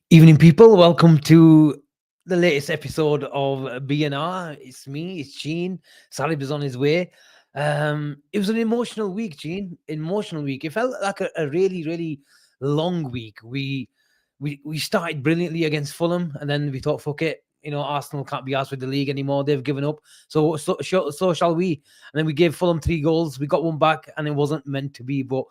Evening, people. Welcome to the latest episode of BNR. It's me, it's Gene. Sarib is on his way. It was an emotional week, Gene. Emotional week. It felt like a really, really long week. We started brilliantly against Fulham, and then we thought, fuck it. Arsenal can't be asked with the league anymore. They've given up. So shall we. And then we gave Fulham 3 goals. We got one back, and it wasn't meant to be. But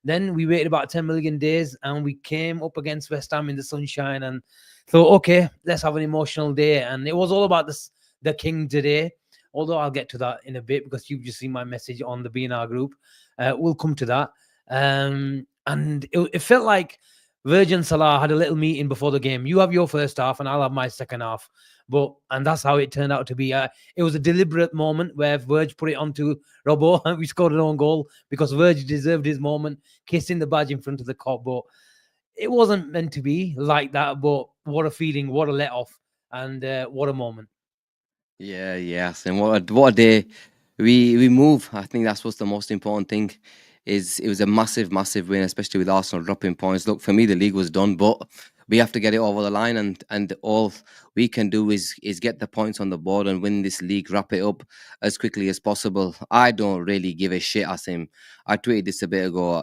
then we waited about 10 million days and we came up against West Ham in the sunshine and thought, okay, let's have an emotional day. And it was all about the King today. Although I'll get to that in a bit because you've just seen my message on the BNR group. We'll come to that. And it felt like Virg and Salah had a little meeting before the game. You have your first half and I'll have my second half. And that's how it turned out to be. It was a deliberate moment where Virg put it onto Robbo and we scored an own goal because Virg deserved his moment, kissing the badge in front of the cop. But it wasn't meant to be like that. But what a feeling, what a let off, and what a moment. Yeah, yes, and what a day we move. I think that's what's the most important thing. Is it was a massive win, especially with Arsenal dropping points. Look, for me, the league was done, but we have to get it over the line, and all we can do is get the points on the board and win this league, wrap it up as quickly as possible. I don't really give a shit, Asim. I tweeted this a bit ago.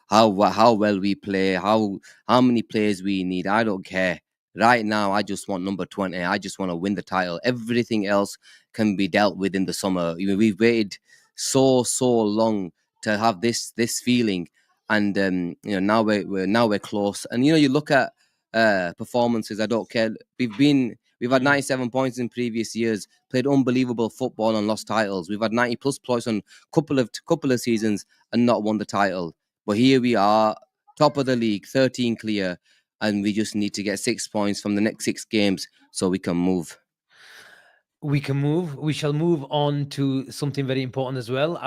How well we play, how many players we need. I don't care. Right now, I just want number 20. I just want to win the title. Everything else can be dealt with in the summer. We've waited so long to have this feeling, and now we're close. And you look at performances. I don't care. We've had 97 points in previous years. Played unbelievable football and lost titles. We've had 90 plus points on couple of seasons and not won the title. But here we are, top of the league, 13 clear. And we just need to get 6 points from the next 6 games so we can move. We can move. We shall move on to something very important as well.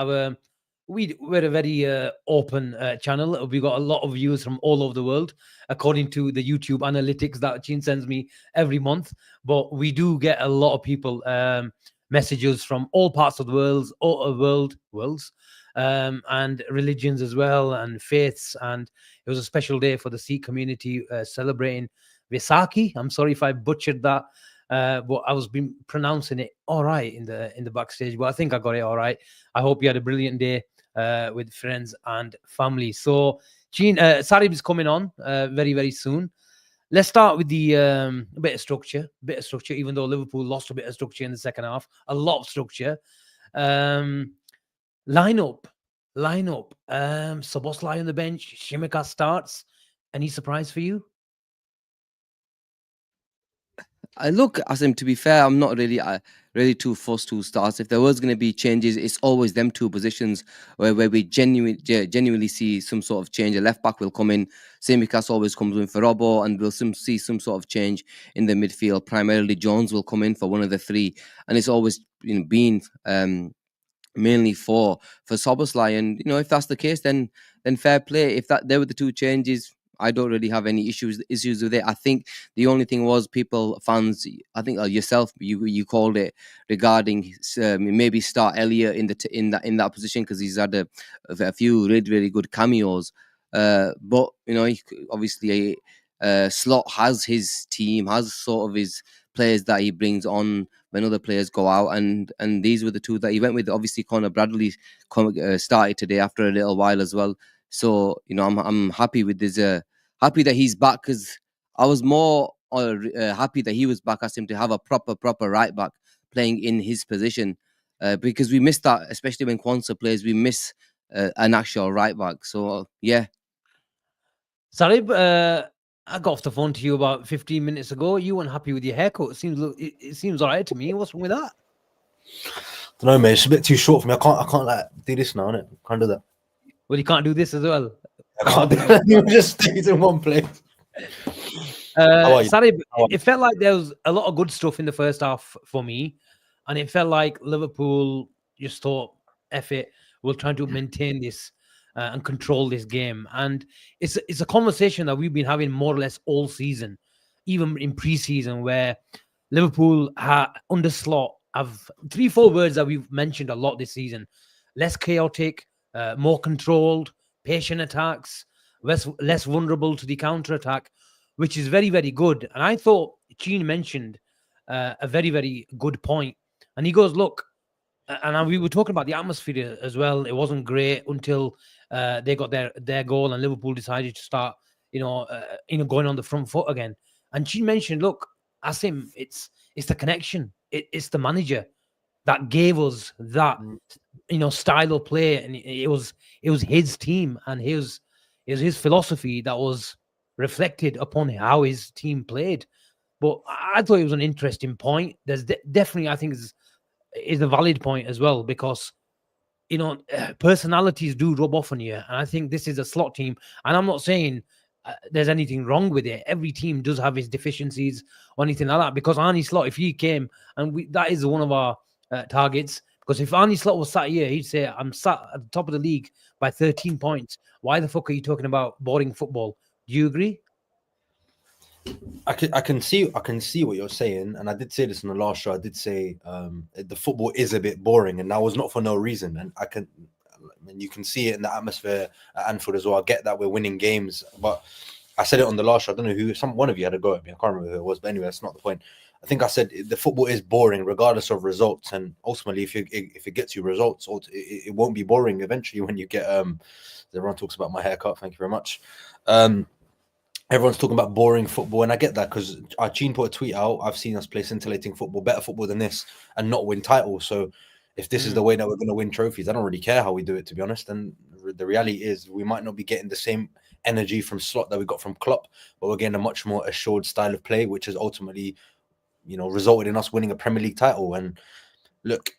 We're a very open channel. We got a lot of views from all over the world, according to the YouTube analytics that Chin sends me every month. But we do get a lot of people messages from all parts of the worlds, and religions as well, and faiths. And it was a special day for the Sikh community celebrating Vaisakhi. I'm sorry if I butchered that. But I was been pronouncing it all right in the backstage, but I think I got it all right. I hope you had a brilliant day with friends and family. So, Gene, Sarib is coming on very soon. Let's start with the bit of structure. Even though Liverpool lost a bit of structure in the second half, a lot of structure. Lineup. Szoboszlai on the bench. Shimika starts. Any surprise for you? Look, Asim, to be fair, I'm not really too fussed who starts. If there was going to be changes, it's always them two positions where we genuinely see some sort of change. A left back will come in. Tsimikas always comes in for Robbo, and we'll see some sort of change in the midfield. Primarily, Jones will come in for one of the three, and it's always been mainly for Szoboszlai. And if that's the case, then fair play. If there were the two changes, I don't really have any issues with it. I think the only thing was fans. I think yourself, you called it regarding maybe start Elliot in that position because he's had a few really good cameos. But obviously, Slot has his team, has sort of his players that he brings on when other players go out, and these were the two that he went with. Obviously, Conor Bradley started today after a little while as well. So I'm happy with this. Happy that he's back because I was more happy that he was back. Asked him to have a proper right back playing in his position because we missed that, especially when Kwanzaa plays. We miss an actual right back. So yeah. Sarib, I got off the phone to you about 15 minutes ago. You weren't happy with your haircut. It seems all right to me. What's wrong with that? I don't know, mate. It's a bit too short for me. I can't like do this now, innit? Can't do that. Well, you can't do this as well. I can't do that. You just stay in one place. Sarib, it felt like there was a lot of good stuff in the first half for me, and it felt like Liverpool just thought, "F it, we're trying to maintain this and control this game." And it's a conversation that we've been having more or less all season, even in pre-season, where Liverpool under Slot have 3-4 words that we've mentioned a lot this season: less chaotic, more controlled, patient attacks, less vulnerable to the counter attack. which is very, very good. And I thought Gene mentioned a very, very good point. And he goes, look, and we were talking about the atmosphere as well. It wasn't great until they got their goal and Liverpool decided to start, going on the front foot again. And Gene mentioned, look, Asim, it's the connection. It's the manager that gave us that, style of play, and it was his team and his philosophy that was reflected upon how his team played. But I thought it was an interesting point. There's definitely, I think, is a valid point as well, because personalities do rub off on you, and I think this is a slot team, and I'm not saying there's anything wrong with it. Every team does have its deficiencies or anything like that, because Arnie Slot, if he came, and that is one of our targets, because if Arnie Slot was sat here, he'd say, I'm sat at the top of the league by 13 points. Why the fuck are you talking about boring football? Do you agree? I can see what you're saying, and I did say this in the last show. I did say the football is a bit boring, and that was not for no reason. And you can see it in the atmosphere at Anfield as well. I get that we're winning games, but I said it on the last show. I don't know one of you had a go at me. I can't remember who it was, but anyway, that's not the point. I think I said the football is boring regardless of results, and ultimately, if it gets you results, it won't be boring eventually when you get. Everyone talks about my haircut. Thank you very much. Everyone's talking about boring football, and I get that, because our Gene put a tweet out. I've seen us play scintillating football, better football than this, and not win titles. So if this is the way that we're going to win trophies, I don't really care how we do it, to be honest. And the reality is we might not be getting the same energy from Slot that we got from Klopp, but we're getting a much more assured style of play, which has ultimately, resulted in us winning a Premier League title. And look,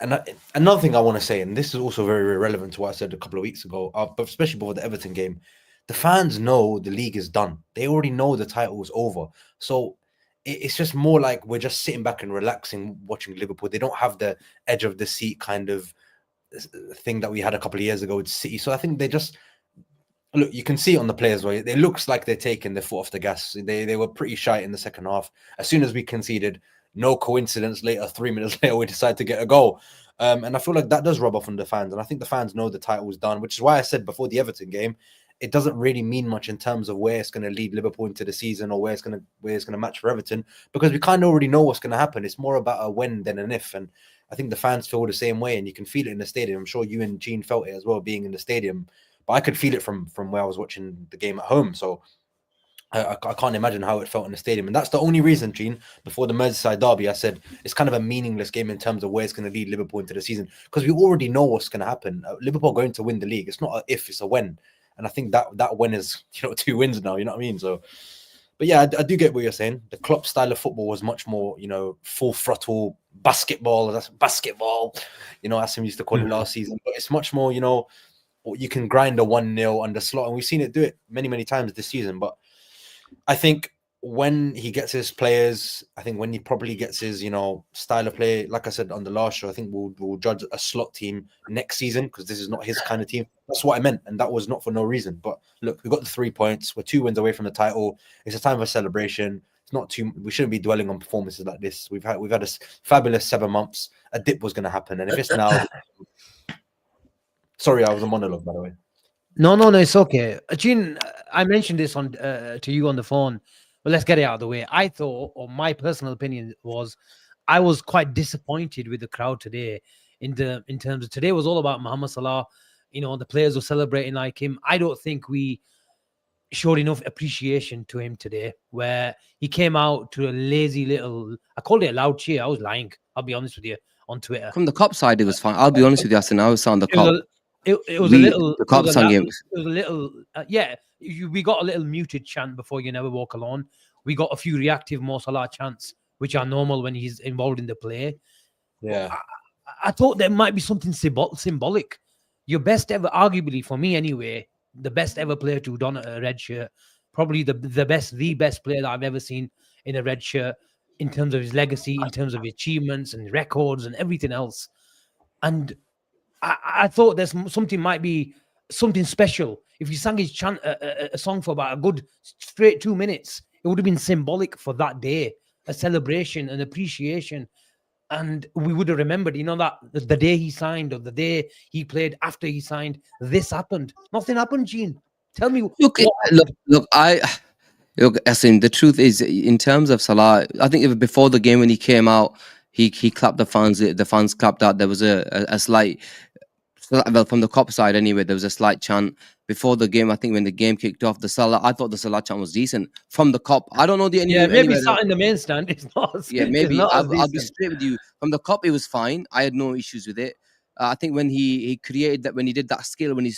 another thing I want to say, and this is also very, very relevant to what I said a couple of weeks ago, but especially before the Everton game, the fans know the league is done. They already know the title is over. So it's just more like we're just sitting back and relaxing, watching Liverpool. They don't have the edge of the seat kind of thing that we had a couple of years ago with City. So I think they just, look, you can see it on the players, right? It looks like they're taking their foot off the gas. They were pretty shy in the second half. As soon as we conceded, no coincidence, 3 minutes later, we decided to get a goal. And I feel like that does rub off on the fans. And I think the fans know the title was done, which is why I said before the Everton game, it doesn't really mean much in terms of where it's going to lead Liverpool into the season or where it's going to match for Everton, because we kind of already know what's going to happen. It's more about a when than an if. And I think the fans feel the same way, and you can feel it in the stadium. I'm sure you and Gene felt it as well, being in the stadium, but I could feel it from where I was watching the game at home. So I can't imagine how it felt in the stadium. And that's the only reason, Gene, before the Merseyside derby, I said it's kind of a meaningless game in terms of where it's going to lead Liverpool into the season, because we already know what's going to happen. Liverpool are going to win the league. It's not an if, it's a when. And I think that win is, 2 wins now, you know what I mean? So, but yeah, I do get what you're saying. The Klopp style of football was much more, full throttle basketball. That's basketball, Asim used to call it last season. But it's much more, you can grind a 1-0 under Slot. And we've seen it do it many, many times this season. But I think when he gets his players, I think when he probably gets his, style of play, like I said on the last show, I think we'll judge a Slot team next season, because this is not his kind of team. That's what I meant, and that was not for no reason. But look, we got the 3 points. We're 2 wins away from the title. It's a time of celebration. It's not too. We shouldn't be dwelling on performances like this. We've had a fabulous 7 months. A dip was going to happen, and if it's now, sorry, I was a monologue, by the way. No, it's okay. Gene, I mentioned this to you on the phone, but let's get it out of the way. I thought, or my personal opinion was, I was quite disappointed with the crowd today. In terms of today was all about Mohamed Salah. The players were celebrating like him. I don't think we showed enough appreciation to him today, where he came out to a lazy little, I called it a loud cheer. I was lying, I'll be honest with you, on Twitter. From the Cop side, it was fine. I'll be honest with you, Asin, I was on the Cop. It was a little. The Cop song game. It was a little. Yeah, we got a little muted chant before "You Never Walk Alone." We got a few reactive Mo Salah chants, which are normal when he's involved in the play. Yeah, I thought there might be something symbolic. Your best ever, arguably for me anyway, the best ever player to don a red shirt. Probably the best player that I've ever seen in a red shirt, in terms of his legacy, in terms of achievements and records and everything else. And I thought there's might be something special. If he sang his chant a song for about a good straight 2 minutes, it would have been symbolic for that day, a celebration, an appreciation. And we would have remembered, that the day he signed or the day he played after he signed, this happened. Nothing happened, Gene. Tell me. Look, Look, Asim, the truth is, in terms of Salah, I think even before the game when he came out, he clapped the fans. The fans clapped out. There was a slight, well, from the cop side anyway, there was a slight chant before the game. I think when the game kicked off, I thought the Salah chant was decent from the cop. I don't know the Yeah, maybe anywhere else. sat in the main stand. It's not. Yeah, It's maybe. not as I'll be decent. straight with you. From the cop, it was fine. I had no issues with it. I think when he created that, when he did that skill, when he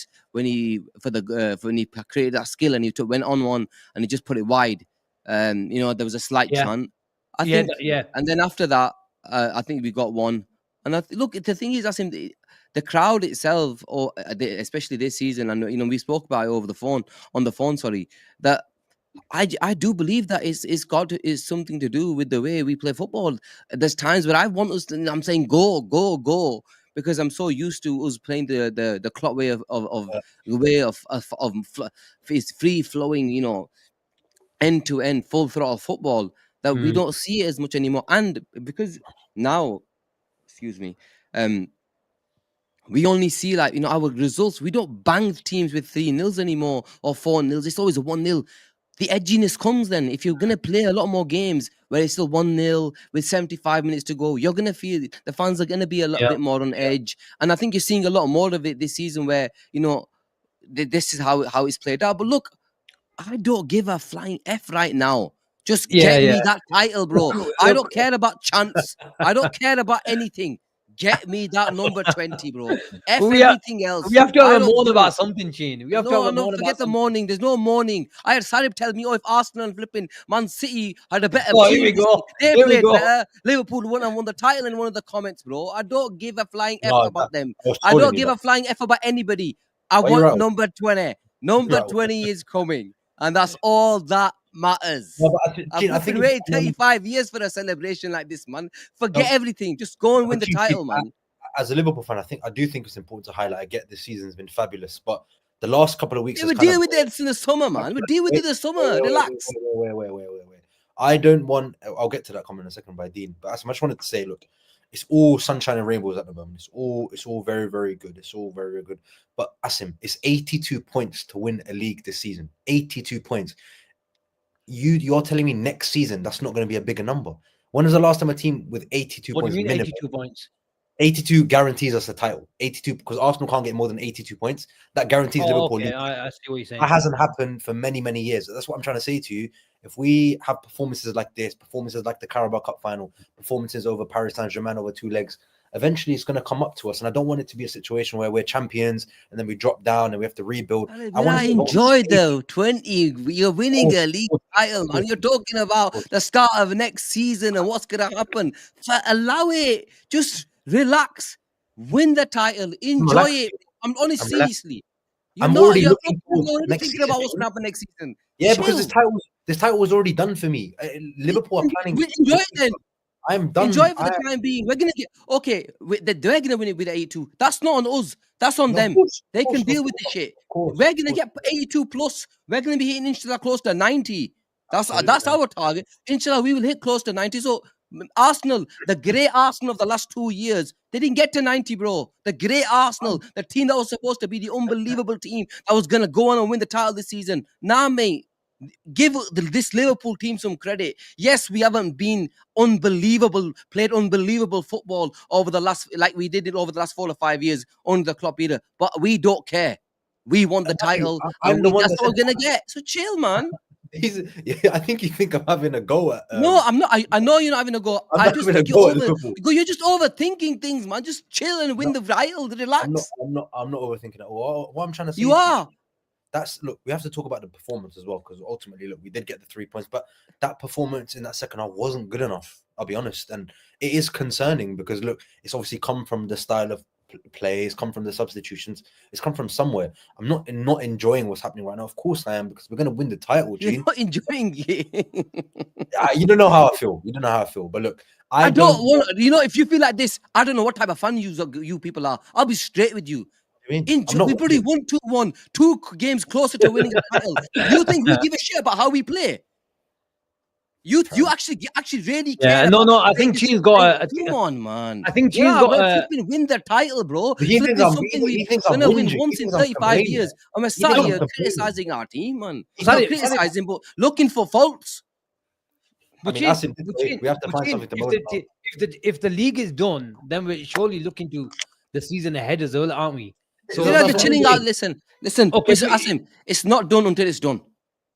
created that skill and he went on one and he just put it wide. There was a slight Yeah. chant. I Yeah, think, yeah. and then after that, I think we got one. And look, the thing is, the crowd itself, or especially this season, and we spoke about it over the phone, sorry, that I do believe that is something to do with the way we play football. There's times where I want us to, I'm saying go, because I'm so used to us playing the clock way it's free flowing, end to end, full throttle football, that we don't see it as much anymore. And because now, excuse me, we only see our results. We don't bang teams with 3-0 anymore or 4-0. It's always a 1-0. The edginess comes then. If you're going to play a lot more games where it's still 1-0 with 75 minutes to go, you're going to feel the fans are going to be a little bit more on edge. And I think you're seeing a lot more of it this season where, this is how it's played out. But look, I don't give a flying F right now. Just get me that title, bro. I don't care about chance. I don't care about anything. Get me that number 20, bro. Everything else. We have to have a moan about something, Gene. We have to have a moan forget about the morning. There's no morning. I had Sarib tell me, if Arsenal and flipping Man City had a better here team, we go. they Here we played go. better. Liverpool won the title in one of the comments, bro. I don't give a flying F about them. I was I trolling don't you, give though. a flying F about anybody. I Why you want out? number 20. Number Right. 20 is coming. And that's all that matters. No, but I've Gene, I think waited 35 years for a celebration like this, man. Forget everything. Just go and win the title, man. As a Liverpool fan, I do think it's important to highlight. I get this season's been fabulous, but the last couple of weeks we deal with it in the summer, man. We deal with it in the summer. Relax. Wait. I don't want. I'll get to that comment in a second by Dean. But Asim, I just wanted to say, look, it's all sunshine and rainbows at the moment. It's all very, very good. It's all very, very good. But Asim, it's 82 points to win a league this season. 82 points. You're telling me next season that's not going to be a bigger number? When was the last time a team with 82 What points? do you mean minimum, 82 points? 82 guarantees us a title. 82 because Arsenal can't get more than 82 points. That guarantees Liverpool. Okay, I see what you're saying. That hasn't happened for many, many years. That's what I'm trying to say to you. If we have performances like this, performances like the Carabao Cup final, performances over Paris Saint-Germain over 2 legs, eventually it's going to come up to us. And I don't want it to be a situation where we're champions and then we drop down and we have to rebuild. I enjoy though 20. You're winning a league title, man. You're talking about the start of next season and what's going to happen. So allow it. Just relax. Win the title. Enjoy it. I'm honest, seriously. I'm already looking thinking about what's going to happen next season. Yeah, because this title was already done for me. Liverpool are planning. Enjoy it then. I'm done. Enjoy it for the time being. We're gonna get they're gonna win it with 82. That's not on us. That's on them. They can deal with the shit. We're gonna get 82 plus. We're gonna be hitting inshallah close to 90. That's our target. Inshallah, we will hit close to 90. So Arsenal, the great Arsenal of the last 2 years, they didn't get to 90, bro. The great Arsenal, the team that was supposed to be the unbelievable team that was gonna go on and win the title this season. Nah, mate. Give this Liverpool team some credit. Yes, we haven't been played unbelievable football over the last, like we did it over the last 4 or 5 years under the Klopp either. But we don't care. We won the title, and that's what we're gonna get. So chill, man. I think you think I'm having a go at. No, I'm not. I know you're not having a go. I just think you're just overthinking things, man. Just chill and win the title. Relax. I'm not overthinking it all. What I'm trying to say. You are. Look, we have to talk about the performance as well, because ultimately, look, we did get the 3 points, but that performance in that second half wasn't good enough. I'll be honest, and it is concerning because look, it's obviously come from the style of play, it's come from the substitutions, it's come from somewhere. I'm not enjoying what's happening right now. Of course I am, because we're going to win the title. Gene. You're not enjoying it. You don't know how I feel. But look, I don't want. If you feel like this, I don't know what type of fan you people are. I'll be straight with you. We probably won 2 games closer to winning the title. You think we give a shit about how we play? You Fair enough. actually really Yeah, care no, about no. I playing think this Gene's got like, come on, man. I think Gene's Yeah, got bro, flipping win the title, bro. But he thinks Flipping I'm something he we thinks I'm gonna win whinging. He once in thinks I'm 35 complaining. years. I'm He sat thinks I'm here complaining. criticizing our team, man. He Not Sarib, thinks- criticizing, but looking for faults. I mean, Asim did say we have to find something to moan about. if the league is done, then we're surely looking to the season ahead as well, aren't we? So You So know, that's the what I'm chilling saying. out. Listen. okay, Asim, it's not done until it's done.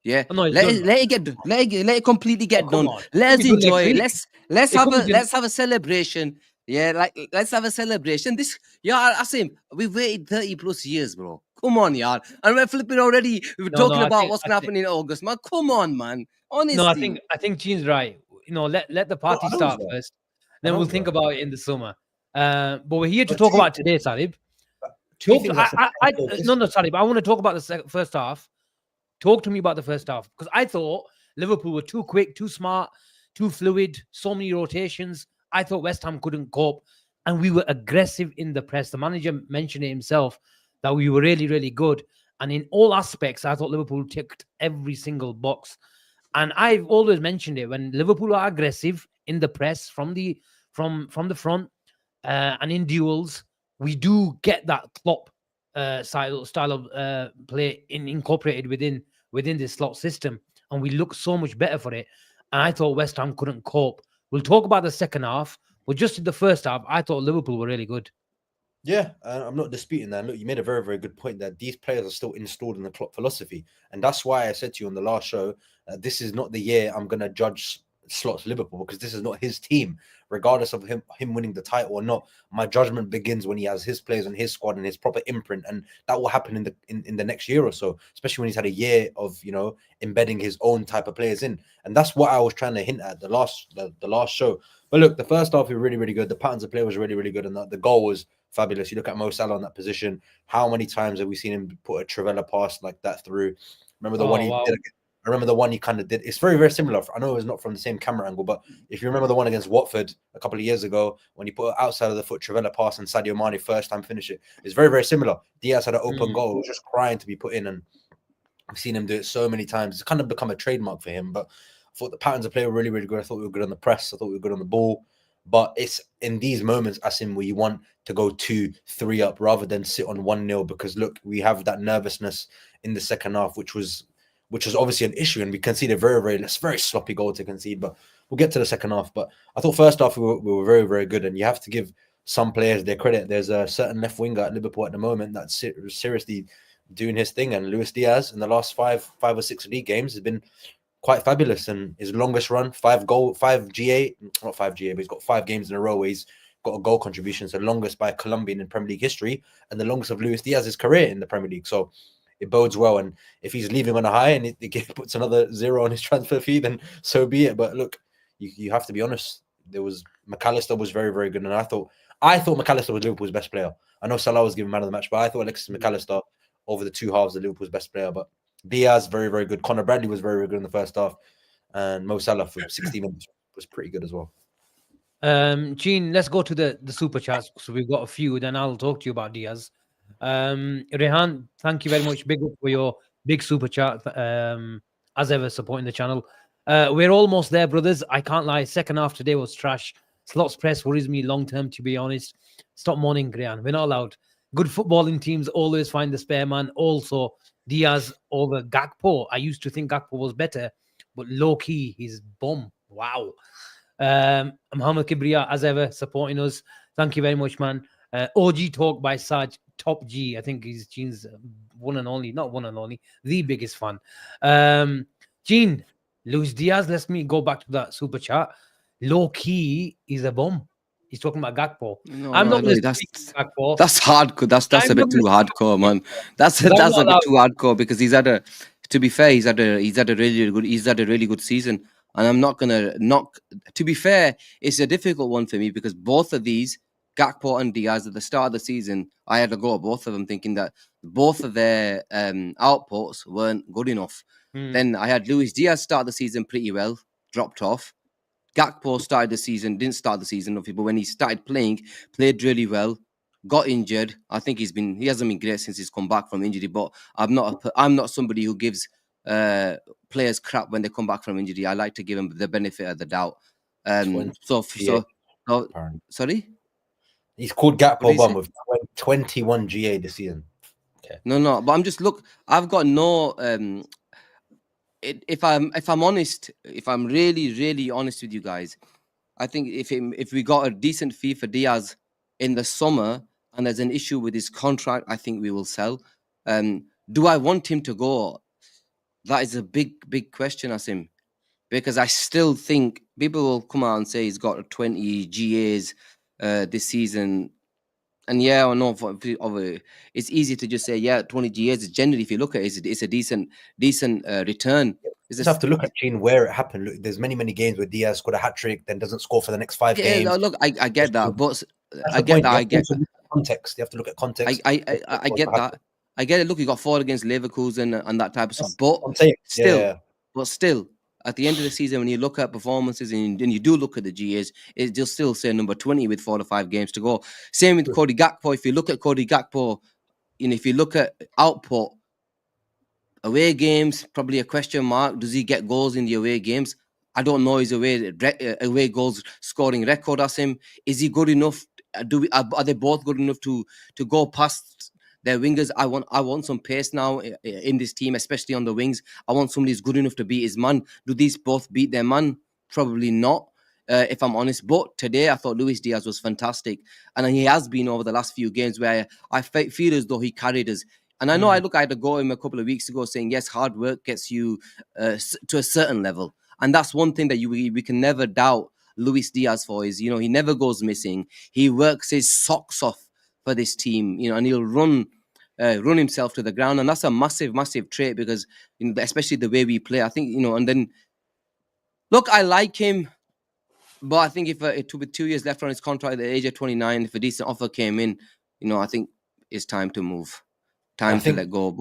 Yeah, no, it's let done. it, let it get done. Let it completely Oh, get come done. on. It Let could us be done next enjoy it. week. Let's It have could be done. a celebration. Yeah, like let's have a celebration. This, yeah, Asim, we've waited 30 plus years, bro. Come on, y'all. And we're flipping already. We're No, talking I about think, what's gonna happen in August, man. Come on, man. no, Honestly. I think Gene's right. You know, let the party I know start he's right. first, I then know we'll he's think right. about it in the summer. But we're here to But talk two- about today, Sarib. Two things No, Sarib. I want to talk about the first half. Talk to me about the first half because I thought Liverpool were too quick, too smart, too fluid, so many rotations. I thought West Ham couldn't cope, and we were aggressive in the press. The manager mentioned it himself that we were really, really good, and in all aspects, I thought Liverpool ticked every single box. And I've always mentioned it when Liverpool are aggressive in the press from the front and in duels, we do get that Klopp style of play incorporated within this slot system, and we look so much better for it. And I thought West Ham couldn't cope. We'll talk about the second half, but just in the first half, I thought Liverpool were really good. Yeah, I'm not disputing that. Look, you made a very, very good point that these players are still installed in the Klopp philosophy, and that's why I said to you on the last show, this is not the year I'm going to judge Slot's Liverpool because this is not his team. Regardless of him winning the title or not, my judgment begins when he has his players on his squad and his proper imprint, and that will happen in the next year or so. Especially when he's had a year of embedding his own type of players in, and that's what I was trying to hint at the last show. But look, the first half was really, really good. The patterns of play was really, really good, and the goal was fabulous. You look at Mo Salah in that position. How many times have we seen him put a Trivela pass like that through? Remember the one he did? I remember the one he kind of did. It's very, very similar. I know it's not from the same camera angle, but if you remember the one against Watford a couple of years ago when he put outside of the foot Trivela pass and Sadio Mane first time finish it, it's very, very similar. Diaz had an open goal, it was just crying to be put in, and I've seen him do it so many times. It's kind of become a trademark for him. But I thought the patterns of play were really, really good. I thought we were good on the press. I thought we were good on the ball. But it's in these moments, Asim, where you want to go 2-3 up rather than sit on 1-0 because look, we have that nervousness in the second half, which was obviously an issue, and we conceded very sloppy goal to concede. But we'll get to the second half. But I thought first half we were very, very good, and you have to give some players their credit. There's a certain left winger at Liverpool at the moment that's seriously doing his thing, and Luis Diaz in the last five or six league games has been quite fabulous, and his longest run, 5 GA, not 5 GA, but he's got 5 games in a row where he's got a goal contribution. So longest by a Colombian in Premier League history, and the longest of Luis Diaz's career in the Premier League. So it bodes well, and if he's leaving on a high and it puts another 0 on his transfer fee, then so be it. But look, you have to be honest. There was McAllister was very, very good, and I thought McAllister was Liverpool's best player. I know Salah was given man of the match, but I thought Alexis McAllister over the two halves of Liverpool's best player. But Diaz, very, very good. Conor Bradley was very, very good in the first half. And Mo Salah for 60 minutes was pretty good as well. Gene, let's go to the super chats. So we've got a few, then I'll talk to you about Diaz. Rehan, thank you very much. Big up for your big super chat. As ever, supporting the channel. We're almost there, brothers. I can't lie. Second half today was trash. Slots press worries me long term, to be honest. Stop mourning, Rehan. We're not allowed. Good footballing teams always find the spare man. Also, Diaz over Gakpo. I used to think Gakpo was better, but low key, he's bum. Wow. Mohammed Kibriya, as ever, supporting us. Thank you very much, man. OG talk by Saj, Top G. I think he's Gene's one and only, not one and only, the biggest fan. Gene, Luis Diaz, let me go back to that super chat. Low key is a bum. He's talking about Gakpo. I'm not going to speak Gakpo. That's hardcore. That's a bit too hardcore, man. That's a bit too hardcore because he's had a. To be fair, he's had a really good season, and I'm not gonna knock. To be fair, it's a difficult one for me because both of these, Gakpo and Diaz, at the start of the season, I had to go at both of them thinking that both of their outputs weren't good enough. Then I had Luis Diaz start the season pretty well, dropped off. Gakpo didn't start the season, but when he started playing, played really well. Got injured. I think he hasn't been great since he's come back from injury. But I'm not somebody who gives players crap when they come back from injury. I like to give them the benefit of the doubt. 20, So apparently. sorry, He's called what did Gakpo he say? Bum with 21 GA this season. Okay. No, but I'm just I've got no if I'm honest, if I'm really honest with you guys, I think if we got a decent fee for Diaz in the summer and there's an issue with his contract, I think we will sell. Do I want him to go? That is a big question, Asim, because I still think people will come out and say he's got 20 GAs this season. And yeah or no, it's easy to just say, yeah, 20 GAs. Generally, if you look at it, it's a decent return. You just have to look at Gene where it happened. Look, there's many games where Diaz scored a hat trick, then doesn't score for the next 5 games. Look, I get that, but I get that. I get context. You have to look at context. I get that. I get it. Look, you got 4 against Leverkusen and that type of stuff. But still, at the end of the season, when you look at performances and you do look at the GAs, it just still say number 20 with 4 to 5 games to go. Same with Cody Gakpo. If you look at Cody Gakpo, if you look at output, away games, probably a question mark. Does he get goals in the away games? I don't know his away goals scoring record as him. Is he good enough? Are they both good enough to go past their wingers? I want some pace now in this team, especially on the wings. I want somebody who's good enough to beat his man. Do these both beat their man? Probably not, if I'm honest. But today I thought Luis Diaz was fantastic, and he has been over the last few games where I feel as though he carried us. And I know I had to go him a couple of weeks ago saying, yes, hard work gets you to a certain level. And that's one thing that we can never doubt Luis Diaz for is, he never goes missing. He works his socks off for this team, and he'll run himself to the ground. And that's a massive trait because, especially the way we play, I think, and then, look, I like him, but I think if with 2 years left on his contract at the age of 29, if a decent offer came in, I think it's time to move. Time to let go.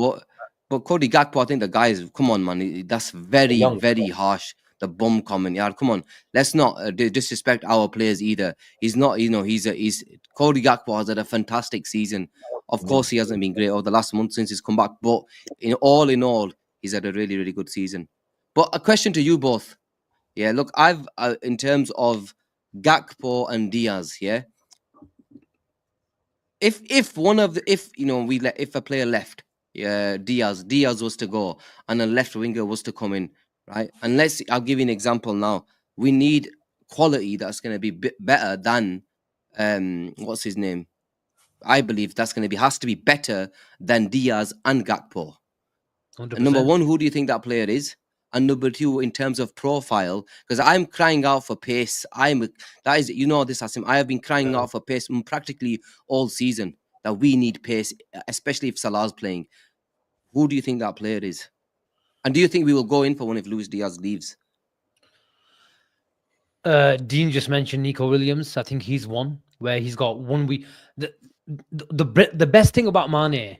But Cody Gakpo, I think the guys, come on, man, that's very harsh. The bum comment, yeah. Come on, let's not disrespect our players either. He's not, he's Cody Gakpo has had a fantastic season. Of course, he hasn't been great over the last month since he's come back, but in all, he's had a really good season. But a question to you both, yeah. Look, I've in terms of Gakpo and Diaz, yeah. If a player left, Diaz was to go and a left winger was to come in, right? And I'll give you an example now. We need quality that's going to be better than what's his name? I believe that's going to has to be better than Diaz and Gakpo. 100%. Number one, who do you think that player is? And number two, in terms of profile, because I'm crying out for pace. This, Asim. I have been crying out for pace practically all season. That we need pace, especially if Salah's playing. Who do you think that player is? And do you think we will go in for one if Luis Diaz leaves? Dean just mentioned Nico Williams. I think he's one where he's got 1 week. The best thing about Mane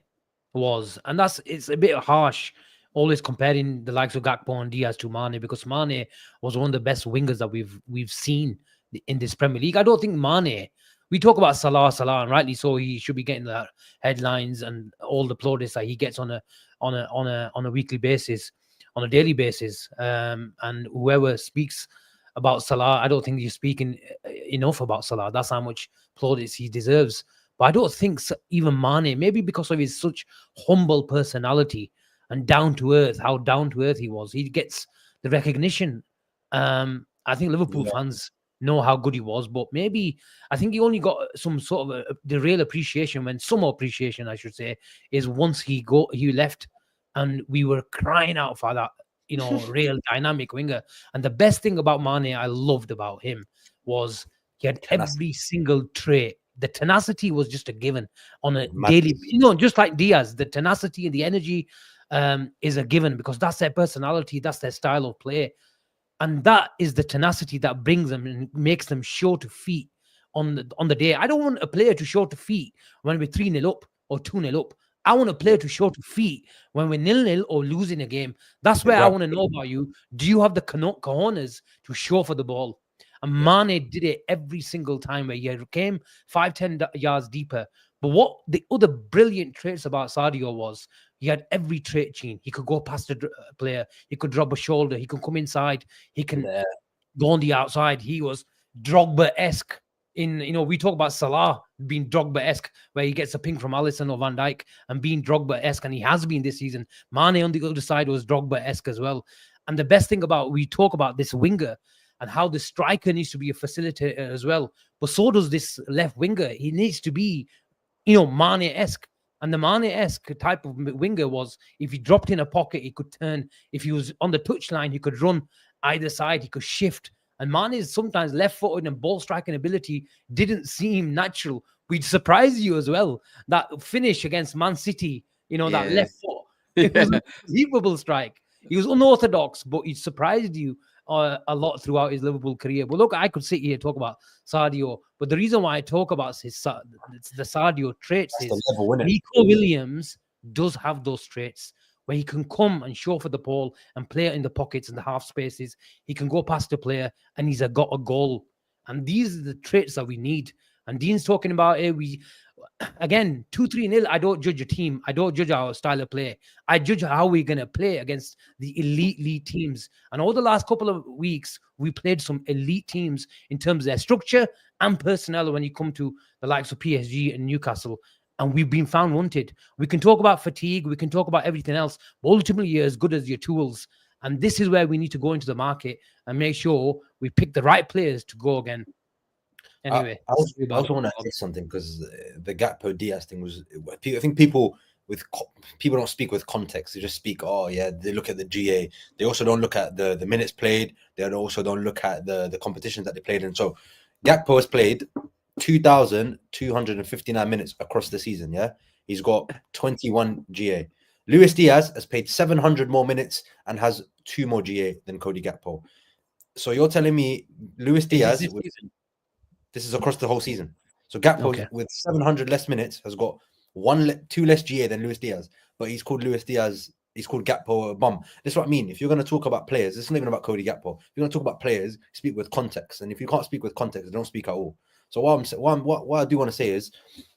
was, and it's a bit harsh, always comparing the likes of Gakpo and Diaz to Mane, because Mane was one of the best wingers that we've seen in this Premier League. I don't think Mane. We talk about Salah, and rightly so, he should be getting the headlines and all the plaudits that he gets on a weekly basis, on a daily basis. And whoever speaks about Salah, I don't think you're speaking enough about Salah. That's how much plaudits he deserves. But I don't think even Mane, maybe because of his such humble personality and down to earth, how down to earth he was, he gets the recognition. I think Liverpool fans know how good he was, but maybe I think he only got some sort of the real appreciation, some appreciation, I should say, is once he left, and we were crying out for that, real dynamic winger. And the best thing about Mane I loved about him was he had every single trait. The tenacity was just a given on a daily, just like Diaz. The tenacity and the energy is a given because that's their personality, that's their style of play. And that is the tenacity that brings them and makes them sure to feet on the day. I don't want a player to show to feet when we're 3-0 up or 2-0 up. I want a player to show to feet when we're 0-0 or losing a game. That's where I want to know about you. Do you have the cojones to show for the ball? And Mane did it every single time where he came 5-10 yards deeper, But what the other brilliant traits about Sadio was, he had every trait, Gene. He could go past a player, he could drop a shoulder, he could come inside, he can go on the outside. He was Drogba-esque. We talk about Salah being Drogba-esque, where he gets a ping from Allison or Van Dijk and being Drogba-esque, and he has been this season. Mane on the other side was Drogba-esque as well. And the best thing about, we talk about this winger and how the striker needs to be a facilitator as well. But so does this left winger. He needs to be, Mane-esque. And the Mane-esque type of winger was, if he dropped in a pocket, he could turn. If he was on the touchline, he could run either side, he could shift. And Mane's sometimes left-footed and ball striking ability didn't seem natural. We'd surprise you as well. That finish against Man City, that left foot, it was an unbelievable strike. He was unorthodox, but he surprised you a lot throughout his Liverpool career. But look, I could sit here and talk about Sadio, but the reason why I talk about the Sadio traits is Nico Williams does have those traits where he can come and show for the ball and play it in the pockets and the half spaces. He can go past the player and he's got a goal. And these are the traits that we need. And Dean's talking about it. Again, 2-3-0, I don't judge a team. I don't judge our style of play. I judge how we're going to play against the elite teams. And over the last couple of weeks, we played some elite teams in terms of their structure and personnel when you come to the likes of PSG and Newcastle. And we've been found wanted. We can talk about fatigue. We can talk about everything else. But ultimately, you're as good as your tools. And this is where we need to go into the market and make sure we pick the right players to go again. Anyway, I also want to say something, because the Gakpo Diaz thing was, I think people don't speak with context. They just speak, they look at the GA. They also don't look at the minutes played. They also don't look at the competitions that they played in. So Gakpo has played 2,259 minutes across the season. Yeah, he's got 21 GA. Luis Diaz has played 700 more minutes and has 2 more GA than Cody Gakpo. So you're telling me Luis Diaz, this is across the whole season. So Gakpo with 700 less minutes has got 2 less GA than Luis Diaz, but he's called Luis Diaz. He's called Gakpo a bum. That's what I mean. If you're going to talk about players, it's not even about Cody Gakpo. If you're going to talk about players, speak with context. And if you can't speak with context, don't speak at all. So what I do want to say is,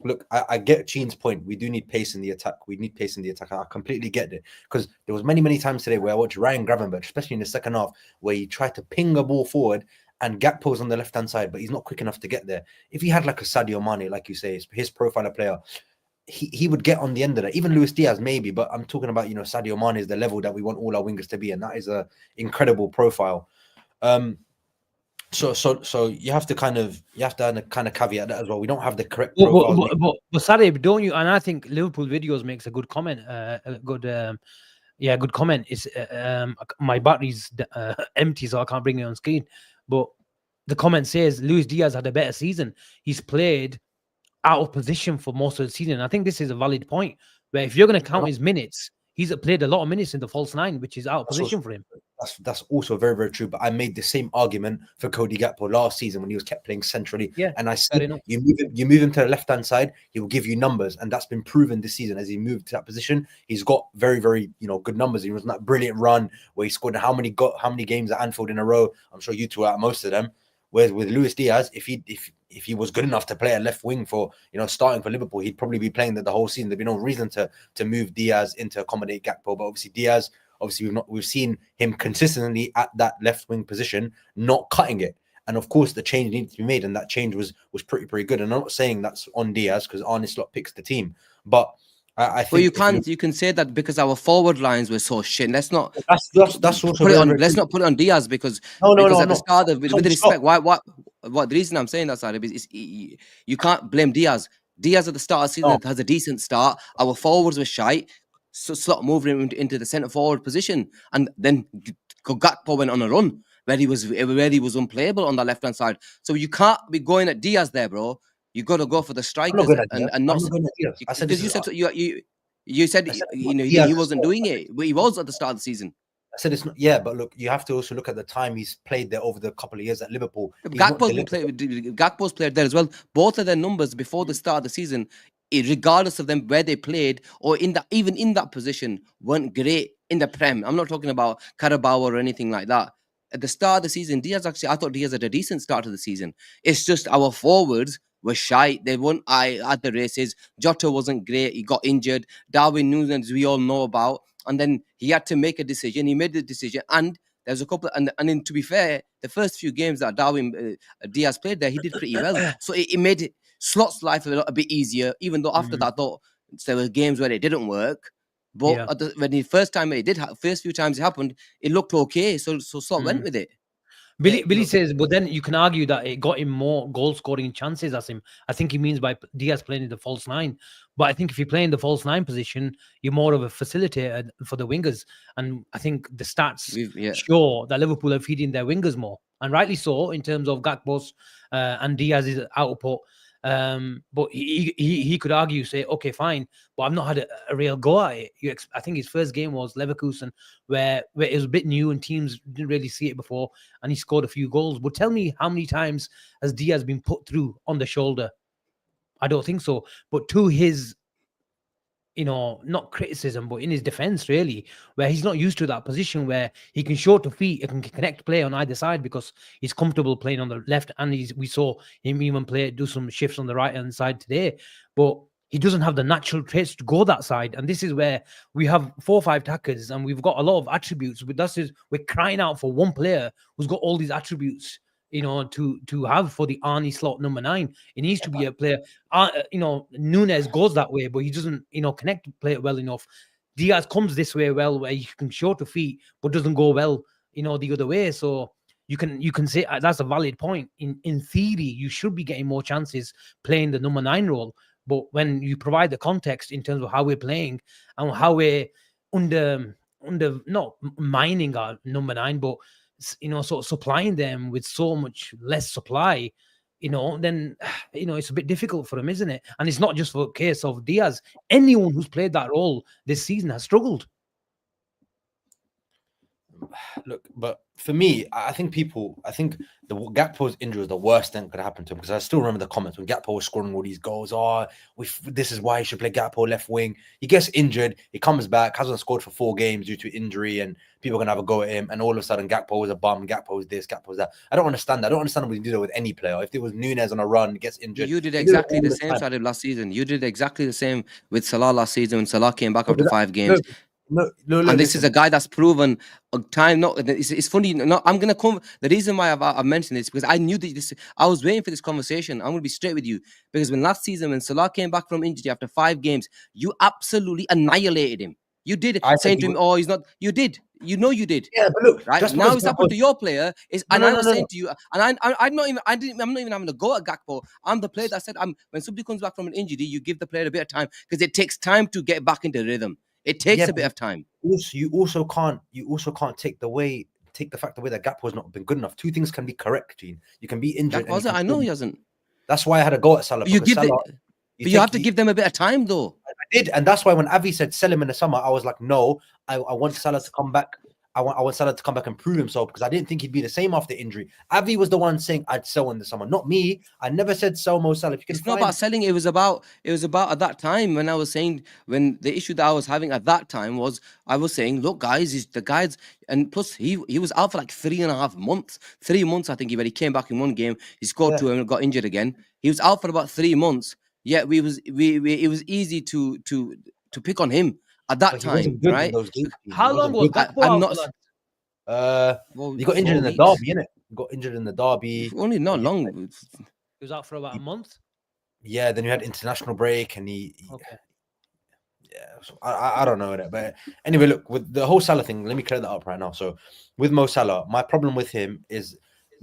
look, I get Cheen's point. We do need pace in the attack. We need pace in the attack. I completely get it, because there was many times today where I watched Ryan Gravenberch, especially in the second half, where he tried to ping a ball forward and Gakpo's on the left-hand side, but he's not quick enough to get there. If he had like a Sadio Mane, like you say, his profile of player, he would get on the end of that. Even Luis Diaz, maybe, but I'm talking about, Sadio Mane is the level that we want all our wingers to be, and that is a incredible profile. So you have to kind of caveat that as well. We don't have the correct profiles. But Sarib, don't you? And I think Liverpool Videos makes a good comment. Good comment. It's my battery's empty, so I can't bring it on screen. But the comment says Luis Diaz had a better season. He's played out of position for most of the season. I think this is a valid point, where if you're going to count his minutes, he's played a lot of minutes in the false nine, which is out of position for him. That's also very, very true. But I made the same argument for Cody Gakpo last season when he was kept playing centrally. Yeah, and I said, you move him to the left-hand side, he will give you numbers. And that's been proven this season as he moved to that position. He's got very, very, good numbers. He was in that brilliant run where he scored how many games at Anfield in a row. I'm sure you two are at most of them. Whereas with Luis Diaz, if he was good enough to play a left wing for, starting for Liverpool, he'd probably be playing the whole season. There'd be no reason to move Diaz in to accommodate Gakpo. But obviously Diaz, we've seen him consistently at that left wing position, not cutting it. And of course, the change needs to be made, and that change was pretty good. And I'm not saying that's on Diaz, because Arne Slot picks the team, but I think. Well, you can say that because our forward lines were so shit. Let's not. That's also let's not put it on Diaz, because at the start of, with respect, what the reason I'm saying that, Sarib, is you can't blame Diaz. Diaz at the start of the season has a decent start. Our forwards were shite. So Slot moved him into the centre forward position, and then Gakpo went on a run where he was unplayable on the left hand side. So you can't be going at Diaz there, bro. You got to go for the strikers and not. Because you said he wasn't doing it, but he was at the start of the season. I said it's not. Yeah, but look, you have to also look at the time he's played there over the couple of years at Liverpool. Gakpo's played there as well. Both of their numbers before the start of the season, regardless of them where they played or even in that position, weren't great in the Prem. I'm not talking about Carabao or anything like that. At the start of the season, I thought Diaz had a decent start to the season. It's just our forwards were shy. They weren't at the races. Jota wasn't great. He got injured. Darwin Nunez, we all know about. And then he had to make a decision. He made the decision. And there's a couple, and then to be fair, the first few games that Darwin Diaz played there, he did pretty well. So it made Slot's life a bit easier, even though after that, I thought there were games where it didn't work. But when the first time it did, first few times it happened, it looked okay. So Slot went with it. Billy says, but then you can argue that it got him more goal scoring chances as him. I think he means by Diaz playing in the false nine. But I think if you play in the false nine position, you're more of a facilitator for the wingers. And I think the stats show that Liverpool are feeding their wingers more, and rightly so in terms of Gakpo's and Diaz's output. But he could argue, say, okay, fine, but I've not had a real go at it. I think his first game was Leverkusen, where it was a bit new and teams didn't really see it before, and he scored a few goals. But tell me, how many times has Diaz been put through on the shoulder? I don't think so. But to his, not criticism, but in his defense, really, where he's not used to that position where he can show to feet, it can connect play on either side because he's comfortable playing on the left, and we saw him even do some shifts on the right hand side today. But he doesn't have the natural traits to go that side, and this is where we have 4 or 5 attackers, and we've got a lot of attributes. But we're crying out for one player who's got all these attributes, to have for the Arnie slot number 9. It needs to be a player. Nunez goes that way, but he doesn't, connect to play it well enough. Diaz comes this way well, where he can show to feet, but doesn't go well, the other way. So you can say that's a valid point. In theory, you should be getting more chances playing the number 9 role. But when you provide the context in terms of how we're playing and how we're under not mining our number 9, but sort of supplying them with so much less supply, then it's a bit difficult for him, isn't it? And it's not just for a case of Diaz. Anyone who's played that role this season has struggled. Look, but for me, I think the Gakpo's injury was the worst thing that could happen to him, because I still remember the comments when Gakpo was scoring all these goals. This is why he should play Gakpo left wing. He gets injured, he comes back, hasn't scored for 4 games due to injury, and people are gonna have a go at him. And all of a sudden, Gakpo is a bum. Gakpo is this, Gakpo is that. I don't understand that. I don't understand when you do that with any player. If it was Nunez on a run, gets injured, you did exactly the same Sarib last season. You did exactly the same with Salah last season when Salah came back after 5 games. No, and this is a guy that's proven time. It's funny. I'm gonna come. The reason why I've mentioned this because I knew that I was waiting for this conversation. I'm gonna be straight with you, because when last season when Salah came back from injury after 5 games, you absolutely annihilated him. You did, saying to him, "Oh, he's not." You did. You did. Yeah, but look, right now it's happened to your player. I was saying to you, and I'm not even having a go at Gakpo. I'm the player that said, when somebody comes back from an injury, you give the player a bit of time, because it takes time to get back into rhythm. It takes a bit of time. You also can't take the fact away that Gakpo has not been good enough. 2 things can be correct, Gene. You can be injured. I know he hasn't. That's why I had a go at Salah. You have to give them a bit of time, though. I did, and that's why when Avi said sell him in the summer, I was like, no, I want Salah to come back. I want Salah to come back and prove himself, because I didn't think he'd be the same after injury. Avi was the one saying I'd sell in the summer, not me. I never said sell Mo Salah. It's not about selling. It was about at that time when I was saying, when the issue that I was having at that time was, I was saying, look, guys, and plus he was out for like 3.5 months. 3 months, I think, when he came back in one game, he scored 2 and got injured again. He was out for about 3 months. Yet it was easy to pick on him at that time, right? How long was Gakpo out? He got injured in the derby, innit? He got injured in the derby. Only not long. He was out for about a month. Yeah, then you had international break, and I don't know that, but anyway, look, with the whole Salah thing, let me clear that up right now. So, with Mo Salah, my problem with him is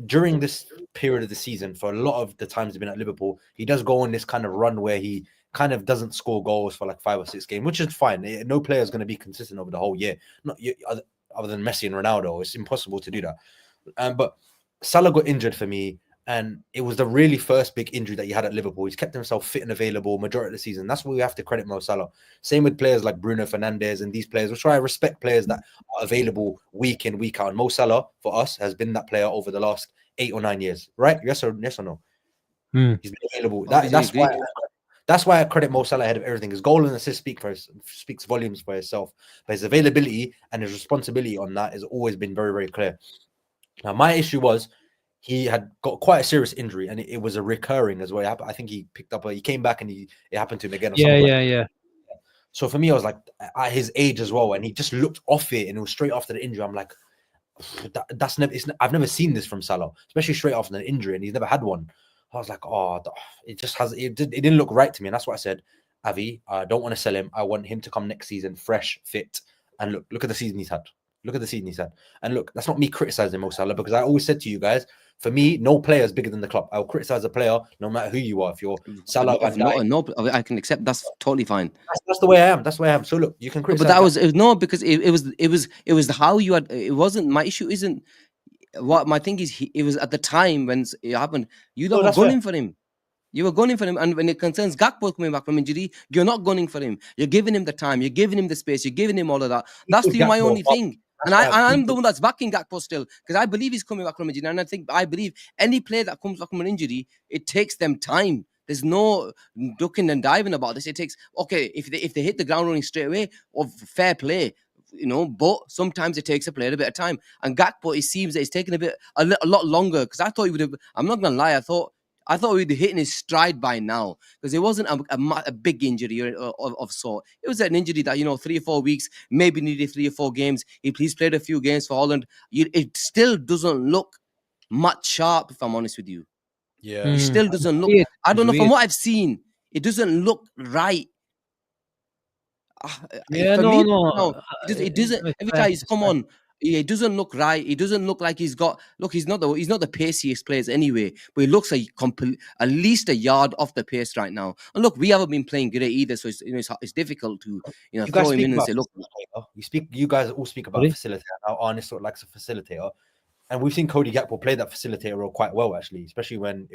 during this period of the season, for a lot of the times he's been at Liverpool, he does go on this kind of run where he kind of doesn't score goals for like 5 or 6 games, which is fine. No player is going to be consistent over the whole year, other than Messi and Ronaldo. It's impossible to do that. But Salah got injured for me, and it was the really first big injury that he had at Liverpool. He's kept himself fit and available majority of the season. That's what we have to credit Mo Salah. Same with players like Bruno Fernandes and these players, which I respect, players that are available week in, week out. And Mo Salah, for us, has been that player over the last 8 or 9 years, right? Yes or no? He's been available. That's why I credit Mo Salah ahead of everything. His goal and assist speaks volumes for himself. But his availability and his responsibility on that has always been very, very clear. Now, my issue was he had got quite a serious injury, and it was a recurring as well. I think he came back, and it happened to him again. Or Yeah, something. yeah. So for me, I was like, at his age as well, and he just looked off it, and it was straight after the injury. I'm like, that's never. I've never seen this from Salah, especially straight after an injury, and he's never had one. I was like, oh, it just has. It didn't look right to me, and that's what I said. Avi, I don't want to sell him. I want him to come next season, fresh, fit, and look at the season he's had. Look at the season he's had. And look, that's not me criticizing Mo Salah, because I always said to you guys, for me, no player is bigger than the club. I'll criticize a player no matter who you are. If you're Salah, I can accept. That's totally fine. That's the way I am. That's the way I am. So look, you can criticize. But that was no, because it was how you had. It wasn't my issue. Isn't what my thing is. It was at the time when it happened. You were gunning for him. You were gunning for him, and when it concerns Gakpo coming back from injury, you're not gunning for him. You're giving him the time. You're giving him the space. You're giving him all of that. That's my only thing. And I'm the one that's backing Gakpo still, because I believe he's coming back from injury, and I believe any player that comes back from an injury, it takes them time. There's no ducking and diving about this. It takes if they hit the ground running straight away, or fair play, but sometimes it takes a player a bit of time. And Gakpo, it seems that it's taking a lot longer, because I thought he would have. I'm not gonna lie, I thought we'd be hitting his stride by now, because it wasn't a big injury of sort. It was an injury that 3 or 4 weeks, maybe needed 3 or 4 games. He's played a few games for Holland. It still doesn't look much sharp, if I'm honest with you. Yeah, it still doesn't look. I don't know. From what I've seen, it doesn't look right. Yeah, no. It doesn't. Every time he's come on, it doesn't look right. It doesn't look like he's got. Look, he's not the paciest players anyway, but he looks like at least a yard off the pace right now. And look, we haven't been playing great either, so it's difficult to throw him in and say, look. You guys all speak about facilitator. How Arne sort of likes a facilitator. And we've seen Cody Gakpo play that facilitator role quite well, actually, especially when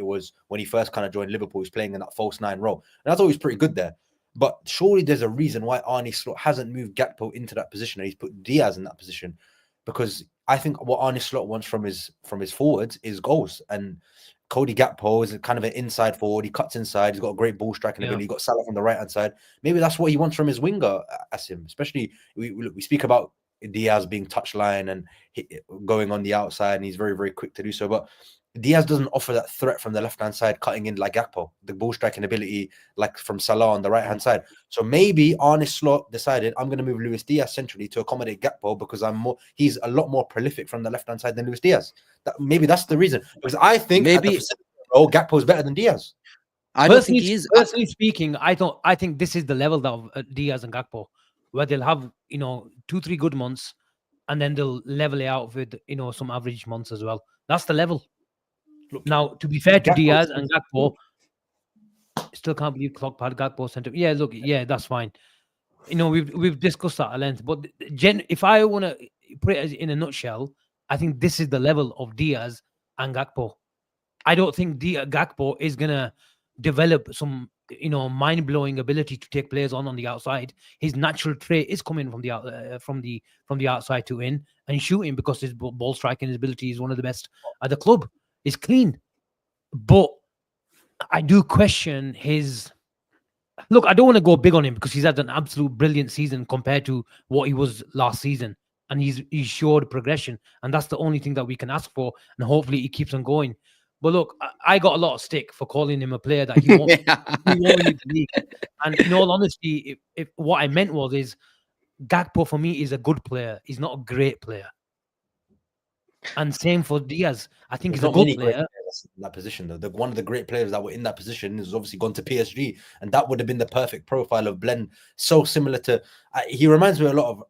he first kind of joined Liverpool. He was playing in that false 9 role. And I thought he was pretty good there. But surely there's a reason why Arne Slot hasn't moved Gakpo into that position, and he's put Diaz in that position. Because I think what Arne Slot wants from his forwards is goals. And Cody Gakpo is kind of an inside forward. He cuts inside. He's got a great ball striking ability. He's got Salah on the right-hand side. Maybe that's what he wants from his winger, Asim. Especially, we speak about Diaz being touchline and going on the outside, and he's very, very quick to do so. But Diaz doesn't offer that threat from the left-hand side, cutting in like Gakpo, the ball striking ability like from Salah on the right-hand side. So maybe Arne Slot decided, I'm going to move Luis Diaz centrally to accommodate Gakpo, because he's a lot more prolific from the left-hand side than Luis Diaz. Maybe that's the reason. Because I think Gakpo is better than Diaz. I don't think he is. Personally speaking, I think this is the level of Diaz and Gakpo, where they'll have 2-3 good months, and then they'll level it out with some average months as well. That's the level. Look, now, to be fair to Diaz and Gakpo, still can't believe Clock had Gakpo center. Yeah, look, yeah, that's fine. We've discussed that at length. But if I want to put it in a nutshell, I think this is the level of Diaz and Gakpo. I don't think Gakpo is gonna develop some mind-blowing ability to take players on the outside. His natural trait is coming from the outside to in and shooting, because his ball striking ability is one of the best at the club. It's clean, but I do question his. Look, I don't want to go big on him, because he's had an absolute brilliant season compared to what he was last season, and he's showed progression, and that's the only thing that we can ask for, and hopefully he keeps on going. But look, I got a lot of stick for calling him a player that he won't leave the league. And in all honesty, if what I meant is Gakpo for me is a good player. He's not a great player. And same for Diaz. I think he's a good player. In that position, though, one of the great players that were in that position is obviously gone to PSG, and that would have been the perfect profile of blend. So similar to, he reminds me a lot of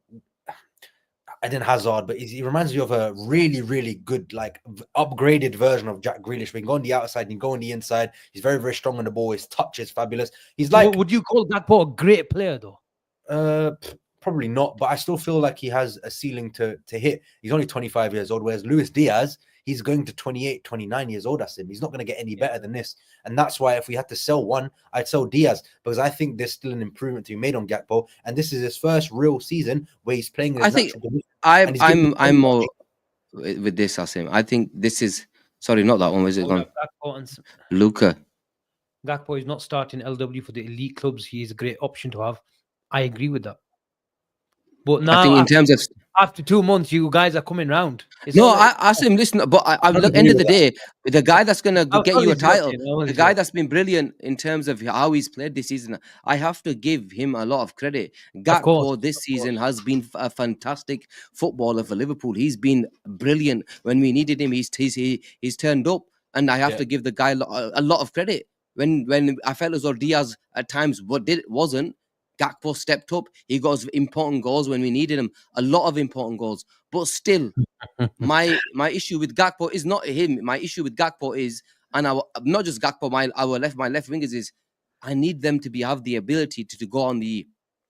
Eden Hazard, but he reminds me of a really, really good, like upgraded version of Jack Grealish. We can go on the outside and go on the inside. He's very, very strong on the ball. His touch is fabulous. He's like, would you call Gakpo a great player though? Probably not, but I still feel like he has a ceiling to hit. He's only 25 years old, whereas Luis Diaz, he's going to 28, 29 years old. Asim. He's not going to get any better than this. And that's why if we had to sell one, I'd sell Diaz, because I think there's still an improvement to be made on Gakpo. And this is his first real season where he's playing in his natural position. I'm more with this, Asim. I think this is, sorry, not that one. Was it gone? Luca. Gakpo is not starting LW for the elite clubs. He is a great option to have. I agree with that. But now, I think in terms of after 2 months, you guys are coming round. It's No, all right. I asked him, listen, but at don't the agree end of with the day, the guy that's going to I get was you a title, joking, I was the guy joking. that's been brilliant in terms of how he's played this season, I have to give him a lot of credit. Of course, Gakpo this of season course. has been a fantastic footballer for Liverpool. He's been brilliant. When we needed him, he's turned up, and I have Yeah. to give the guy a lot of credit. When I felt as though Diaz at times wasn't, Gakpo stepped up. He got us important goals when we needed him, a lot of important goals. But still, my issue with Gakpo is not him. My issue with Gakpo is, and our not just Gakpo, my left wingers is, I need them to have the ability to go on the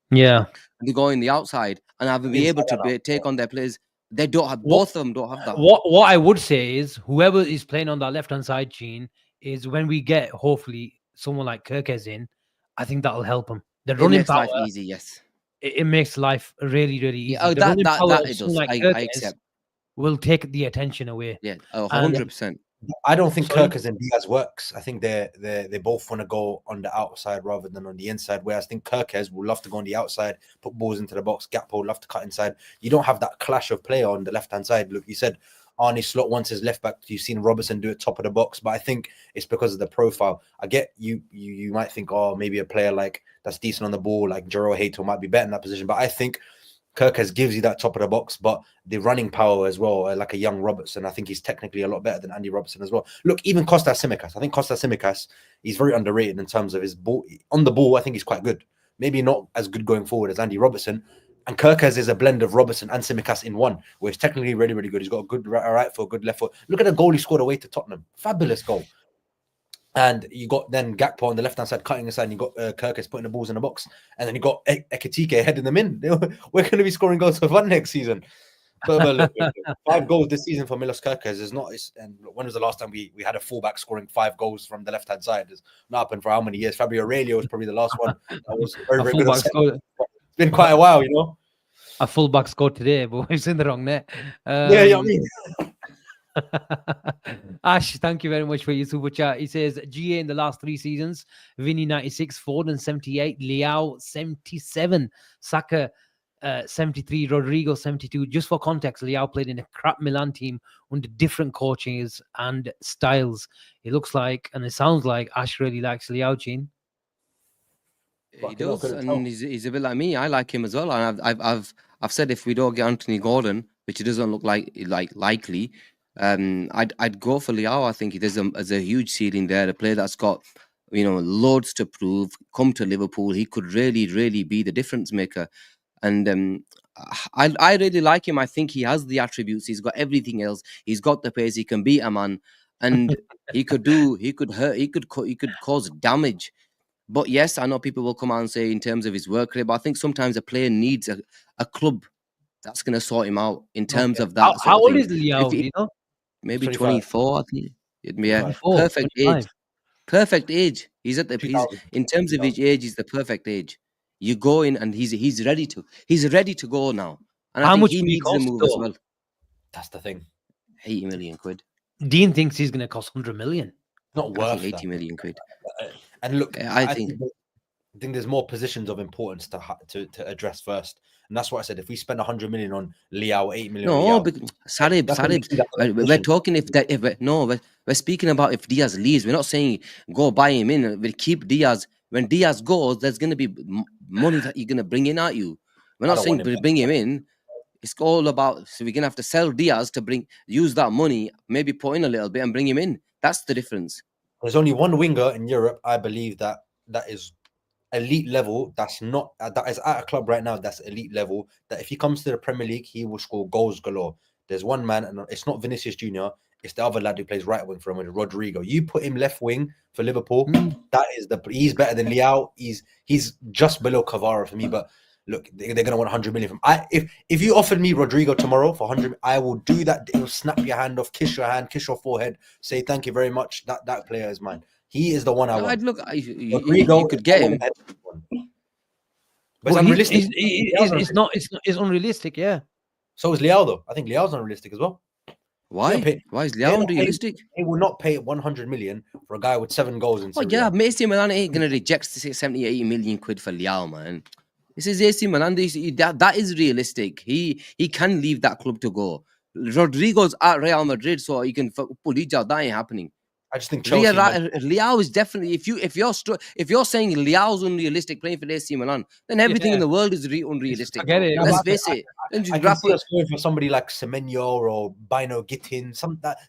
Yeah. to go in the outside and have be able to take on their players. They don't have both of them. Don't have that. What I would say is, whoever is playing on that left hand side, Gene, is when we get hopefully someone like Kirkes in, I think that'll help him. The It running makes power, life easy. Yes. it makes life really, really easy. Yeah. Oh, The running power that of it someone does. like I Kirkes accept. will take the attention away. Yeah. And 100%. I don't think Sorry? Kirkes and Diaz works. I think they both want to go on the outside rather than on the inside. Whereas I think Kirkes will love to go on the outside, put balls into the box. Gakpo will love to cut inside. You don't have that clash of play on the left hand side. Look, you said Arnie Slot wants his left back. You've seen Robertson do it top of the box, but I think it's because of the profile. I get you might think, oh, maybe a player like that's decent on the ball, like Jero Hato might be better in that position. But I think Kirkes gives you that top of the box, but the running power as well, like a young Robertson. I think he's technically a lot better than Andy Robertson as well. Look, even Kostas Tsimikas. I think Kostas Tsimikas, he's very underrated in terms of his ball. On the ball, I think he's quite good. Maybe not as good going forward as Andy Robertson. And Kirkes is a blend of Robertson and Tsimikas in one, where he's technically really, really good. He's got a good right foot, good left foot. Look at the goal he scored away to Tottenham. Fabulous goal. And you got then Gakpo on the left-hand side cutting aside, and you got Kirkes putting the balls in the box. And then you got Ekitike heading them in. We're going to be scoring goals for fun next season. But look, 5 goals this season for Milos Kirkes is not. And when was the last time we had a fullback scoring 5 goals from the left-hand side? It's not happened for how many years? Fabio Aurelio was probably the last one. That was very, very good. It's been quite a while, you know. A fullback scored today, but it's in the wrong net. Yeah, you know what I mean? Ash, thank you very much for your super chat. He says GA in the last 3 seasons: Vinny 96, Foden 78, Liao 77, Saka 73, Rodrigo 72. Just for context, Liao played in a crap Milan team under different coaches and styles. It looks like, and it sounds like, Ash really likes Liao, Gene. He does, and he's a bit like me. I like him as well, and I've said if we don't get Anthony Gordon, which it doesn't look like likely, I'd go for Liao. I think there's a huge ceiling there. A player that's got loads to prove. Come to Liverpool, he could really be the difference maker. And I really like him. I think he has the attributes. He's got everything else. He's got the pace. He can beat a man, and he could hurt. He could cause damage. But yes, I know people will come out and say in terms of his work rate, but I think sometimes a player needs a club that's going to sort him out in terms of that. How old is Liao? Do you know? Maybe 25. 24, I think. Yeah, 24, perfect 25. age. Perfect age. He's at in terms of his age, he's the perfect age. You go in and he's ready to go now. And How I think much he would he needs a cost, move as though? well. That's the thing. 80 million quid. Dean thinks he's going to cost 100 million. Not I worth think 80 that. million quid. And look, I think I think there's more positions of importance to address first, and that's what I said. If we spend 100 million on Liao, 8 million. no, Liao, but Sarib. We're talking we're speaking about if Diaz leaves. We're not saying go buy him in. We keep Diaz. When Diaz goes, there's going to be money that you're going to bring in at you. We're not saying bring him in. It's all about, so we're going to have to sell Diaz to use that money, maybe put in a little bit and bring him in. That's the difference. There's only one winger in Europe, I believe, that is elite level. That is at a club right now. That's elite level. That if he comes to the Premier League, he will score goals galore. There's one man, and it's not Vinicius Jr. It's the other lad who plays right wing for him, with Rodrigo. You put him left wing for Liverpool. He's better than Liao. He's just below Cavara for me. But look, they're going to want 100 million from. If you offered me Rodrigo tomorrow for 100, I will do that. It'll snap your hand off, kiss your hand, kiss your forehead, say thank you very much. That player is mine. He is the one I want. I'd look. You could get him, but it's unrealistic. It's unrealistic. Yeah. So is Liao though. I think Liao's unrealistic as well. Why? Why is Liao unrealistic? They will not pay 100 million for a guy with 7 goals in. Oh yeah, AC Milan ain't gonna reject 70, 80 million quid for Liao, man. This is AC Milan. That is realistic. He can leave that club to go. Rodrigo's at Real Madrid, so you can pull that ain't happening. I just think Chelsea. Leao is definitely, if you're saying Leao's unrealistic playing for AC Milan, then everything in the world is unrealistic. Forget it. Let's face it. I can see us going for somebody like Semenyo or Bino Gittin.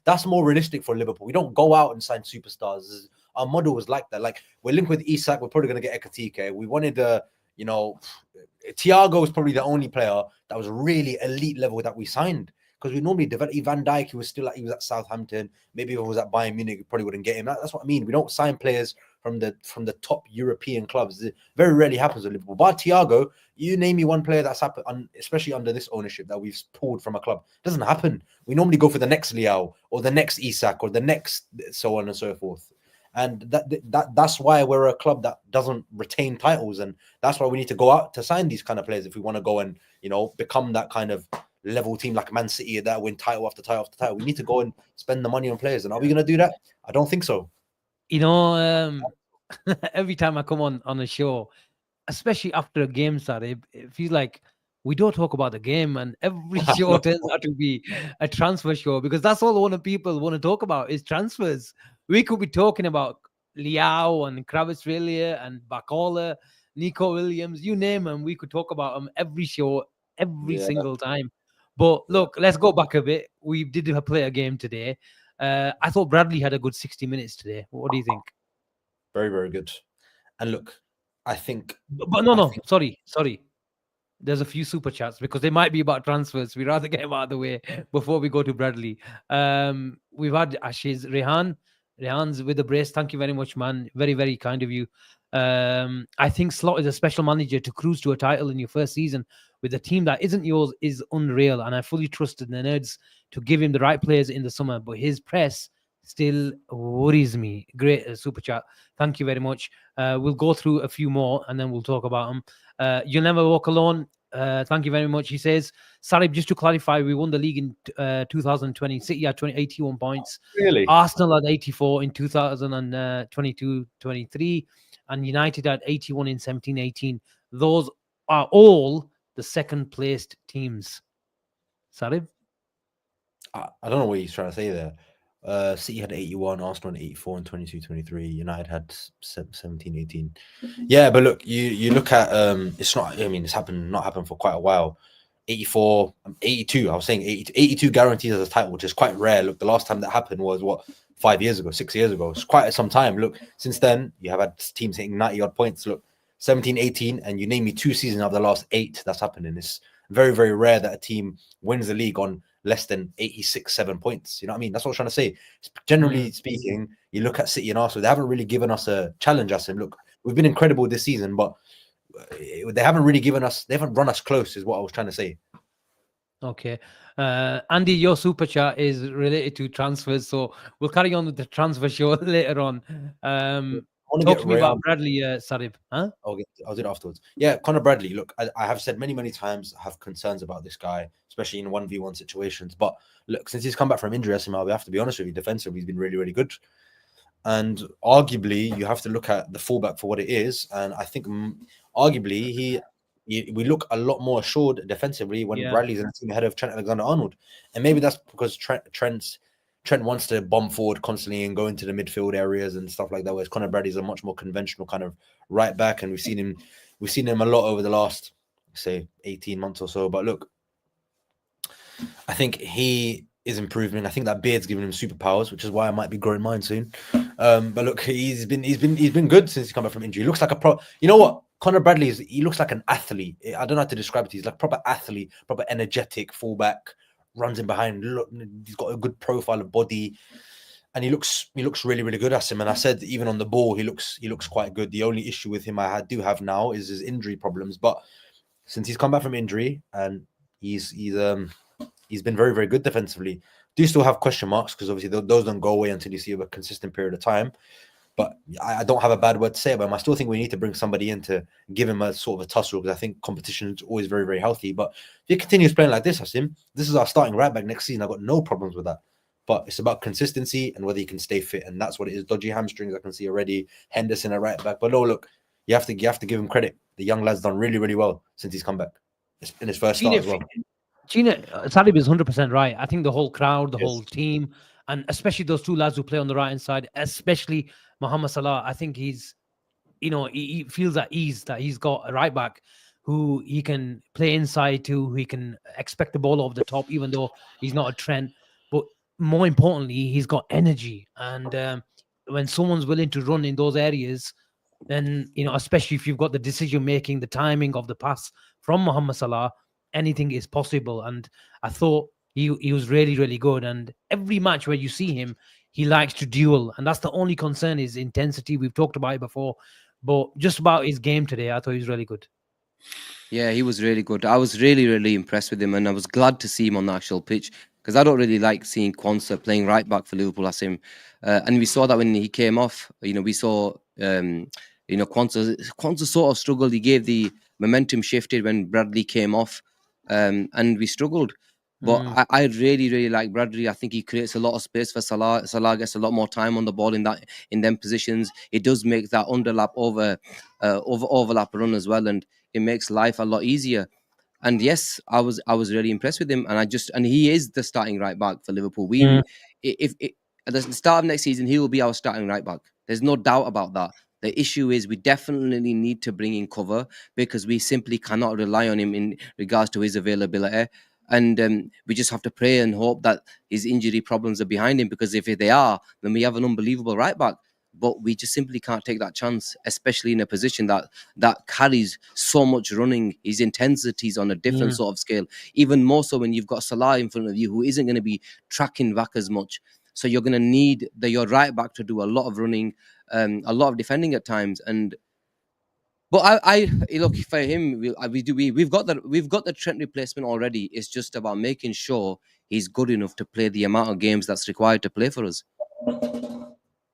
That's more realistic for Liverpool. We don't go out and sign superstars. Our model was like that. Like, we're linked with Isak. We're probably going to get Ekatike. We wanted Thiago was probably the only player that was really elite level that we signed. Because we normally develop Van Dijk, he was at Southampton. Maybe if it was at Bayern Munich, we probably wouldn't get him. That's what I mean. We don't sign players from the top European clubs. It very rarely happens with Liverpool. But Thiago, you name me one player that's happened, especially under this ownership, that we've pulled from a club. It doesn't happen. We normally go for the next Leao or the next Isak or the next so on and so forth. And that's why we're a club that doesn't retain titles, and that's why we need to go out to sign these kind of players if we want to go and become that kind of level team like Man City that win title after title after title. We need to go and spend the money on players. And are we going to do that? I don't think so. Every time I come on a show, especially after a game, Sarib, it feels like we don't talk about the game, and every show turns out to be a transfer show, because that's all one of people want to talk about is transfers. We could be talking about Leao and Kvaratskhelia and Bakola, Nico Williams, you name them. We could talk about them every show, every single time. But look, let's go back a bit. We did play a game today. I thought Bradley had a good 60 minutes today. What do you think? Very, very good. And look, I think... But sorry. There's a few super chats because they might be about transfers. We'd rather get them out of the way before we go to Bradley. We've had Ashiz Rehan's with the brace. Thank you very much, man. Very, very kind of you. I think Slot is a special manager. To cruise to a title in your first season with a team that isn't yours is unreal, and I fully trusted the nerds to give him the right players in the summer, but his press still worries me. Great super chat. Thank you very much. We'll go through a few more and then we'll talk about them. You'll never walk alone. Thank you very much. He says, Sarib, just to clarify, we won the league in 2020. City had 81 points. Really? Arsenal had 84 in 2022-23, and United had 81 in 17-18. Those are all the second placed teams. Sarib? I don't know what he's trying to say there. City had 81, Arsenal had 84 in 22-23, United had 17-18. Yeah, but look, you look at it's not, I mean, it's not happened for quite a while. 84, 82, I was saying 82 guarantees as a title, which is quite rare. Look, the last time that happened was 6 years ago. It's quite some time. Look, since then you have had teams hitting 90 odd points. Look, 17-18, and you name me 2 seasons out of the last 8 that's happening. It's very, very rare that a team wins the league on less than 86-7 points. You know what I mean? That's what I'm trying to say. Generally speaking, you look at City and Arsenal, they haven't really given us a challenge. Asim, look, we've been incredible this season, but they haven't really they haven't run us close, is what I was trying to say. Okay. Andy, your super chat is related to transfers, so we'll carry on with the transfer show later on. Talk to me about Bradley, Sarib. Huh? I'll do it afterwards. Yeah, Conor Bradley. Look, I have said many times I have concerns about this guy, especially in 1v1 situations. But look, since he's come back from injury, we have to be honest with you, defensively, he's been really, really good. And arguably, you have to look at the fullback for what it is. And I think arguably we look a lot more assured defensively when Bradley's in the team ahead of Trent Alexander-Arnold. And maybe that's because Trent wants to bomb forward constantly and go into the midfield areas and stuff like that, whereas Conor Bradley's a much more conventional kind of right back, and we've seen him a lot over the last, say, 18 months or so. But look, I think he is improving. I think that beard's giving him superpowers, which is why I might be growing mine soon. But look, he's been good since he's come back from injury. He looks like you know what? Conor Bradley he looks like an athlete. I don't know how to describe it. He's like proper athlete, proper energetic fullback. Runs in behind. Look, he's got a good profile of body, and he looks really, really good. Asim, and I said even on the ball, he looks quite good. The only issue with him I do have now is his injury problems. But since he's come back from injury and he's been very, very good defensively. Do still have question marks because obviously those don't go away until you see a consistent period of time. But I don't have a bad word to say about him. I still think we need to bring somebody in to give him a sort of a tussle, because I think competition is always very, very healthy. But if he continues playing like this, Asim, this is our starting right back next season. I've got no problems with that. But it's about consistency and whether he can stay fit. And that's what it is. Dodgy hamstrings, I can see already. Henderson at right back. But no, look, you have to give him credit. the young lad's done really, really well since he's come back in his first start as well. Gina, Sarib is 100% right. I think the whole crowd, the Yes. whole team, and especially those two lads who play on the right hand side, especially Mohamed Salah, I think he's, he feels at ease that he's got a right back who he can play inside to, who he can expect the ball over the top, even though he's not a Trent. But more importantly, he's got energy. And when someone's willing to run in those areas, then, especially if you've got the decision making, the timing of the pass from Mohamed Salah, anything is possible. And I thought he was really, really good. And every match where you see him, he likes to duel. And that's the only concern, is intensity. We've talked about it before. But just about his game today, I thought he was really good. Yeah, he was really good. I was really, really impressed with him, and I was glad to see him on the actual pitch, because I don't really like seeing Quansah playing right back for Liverpool, Asim. And we saw that when he came off. We saw, Quansah sort of struggled. He gave the momentum shifted when Bradley came off, and we struggled. But I really, really like Bradley. I think he creates a lot of space for Salah. Salah gets a lot more time on the ball in them positions. It does make that overlap run as well, and it makes life a lot easier. And yes, I was really impressed with him, and he is the starting right back for Liverpool. If at the start of next season, he will be our starting right back. There's no doubt about that. The issue is we definitely need to bring in cover, because we simply cannot rely on him in regards to his availability. And we just have to pray and hope that his injury problems are behind him, because if they are, then we have an unbelievable right back. But we just simply can't take that chance, especially in a position that carries so much running. His intensity is on a different sort of scale, even more so when you've got Salah in front of you, who isn't going to be tracking back as much. So you're going to need your right back to do a lot of running, a lot of defending at times. But I look, for him, we've got the Trent replacement already. It's just about making sure he's good enough to play the amount of games that's required to play for us.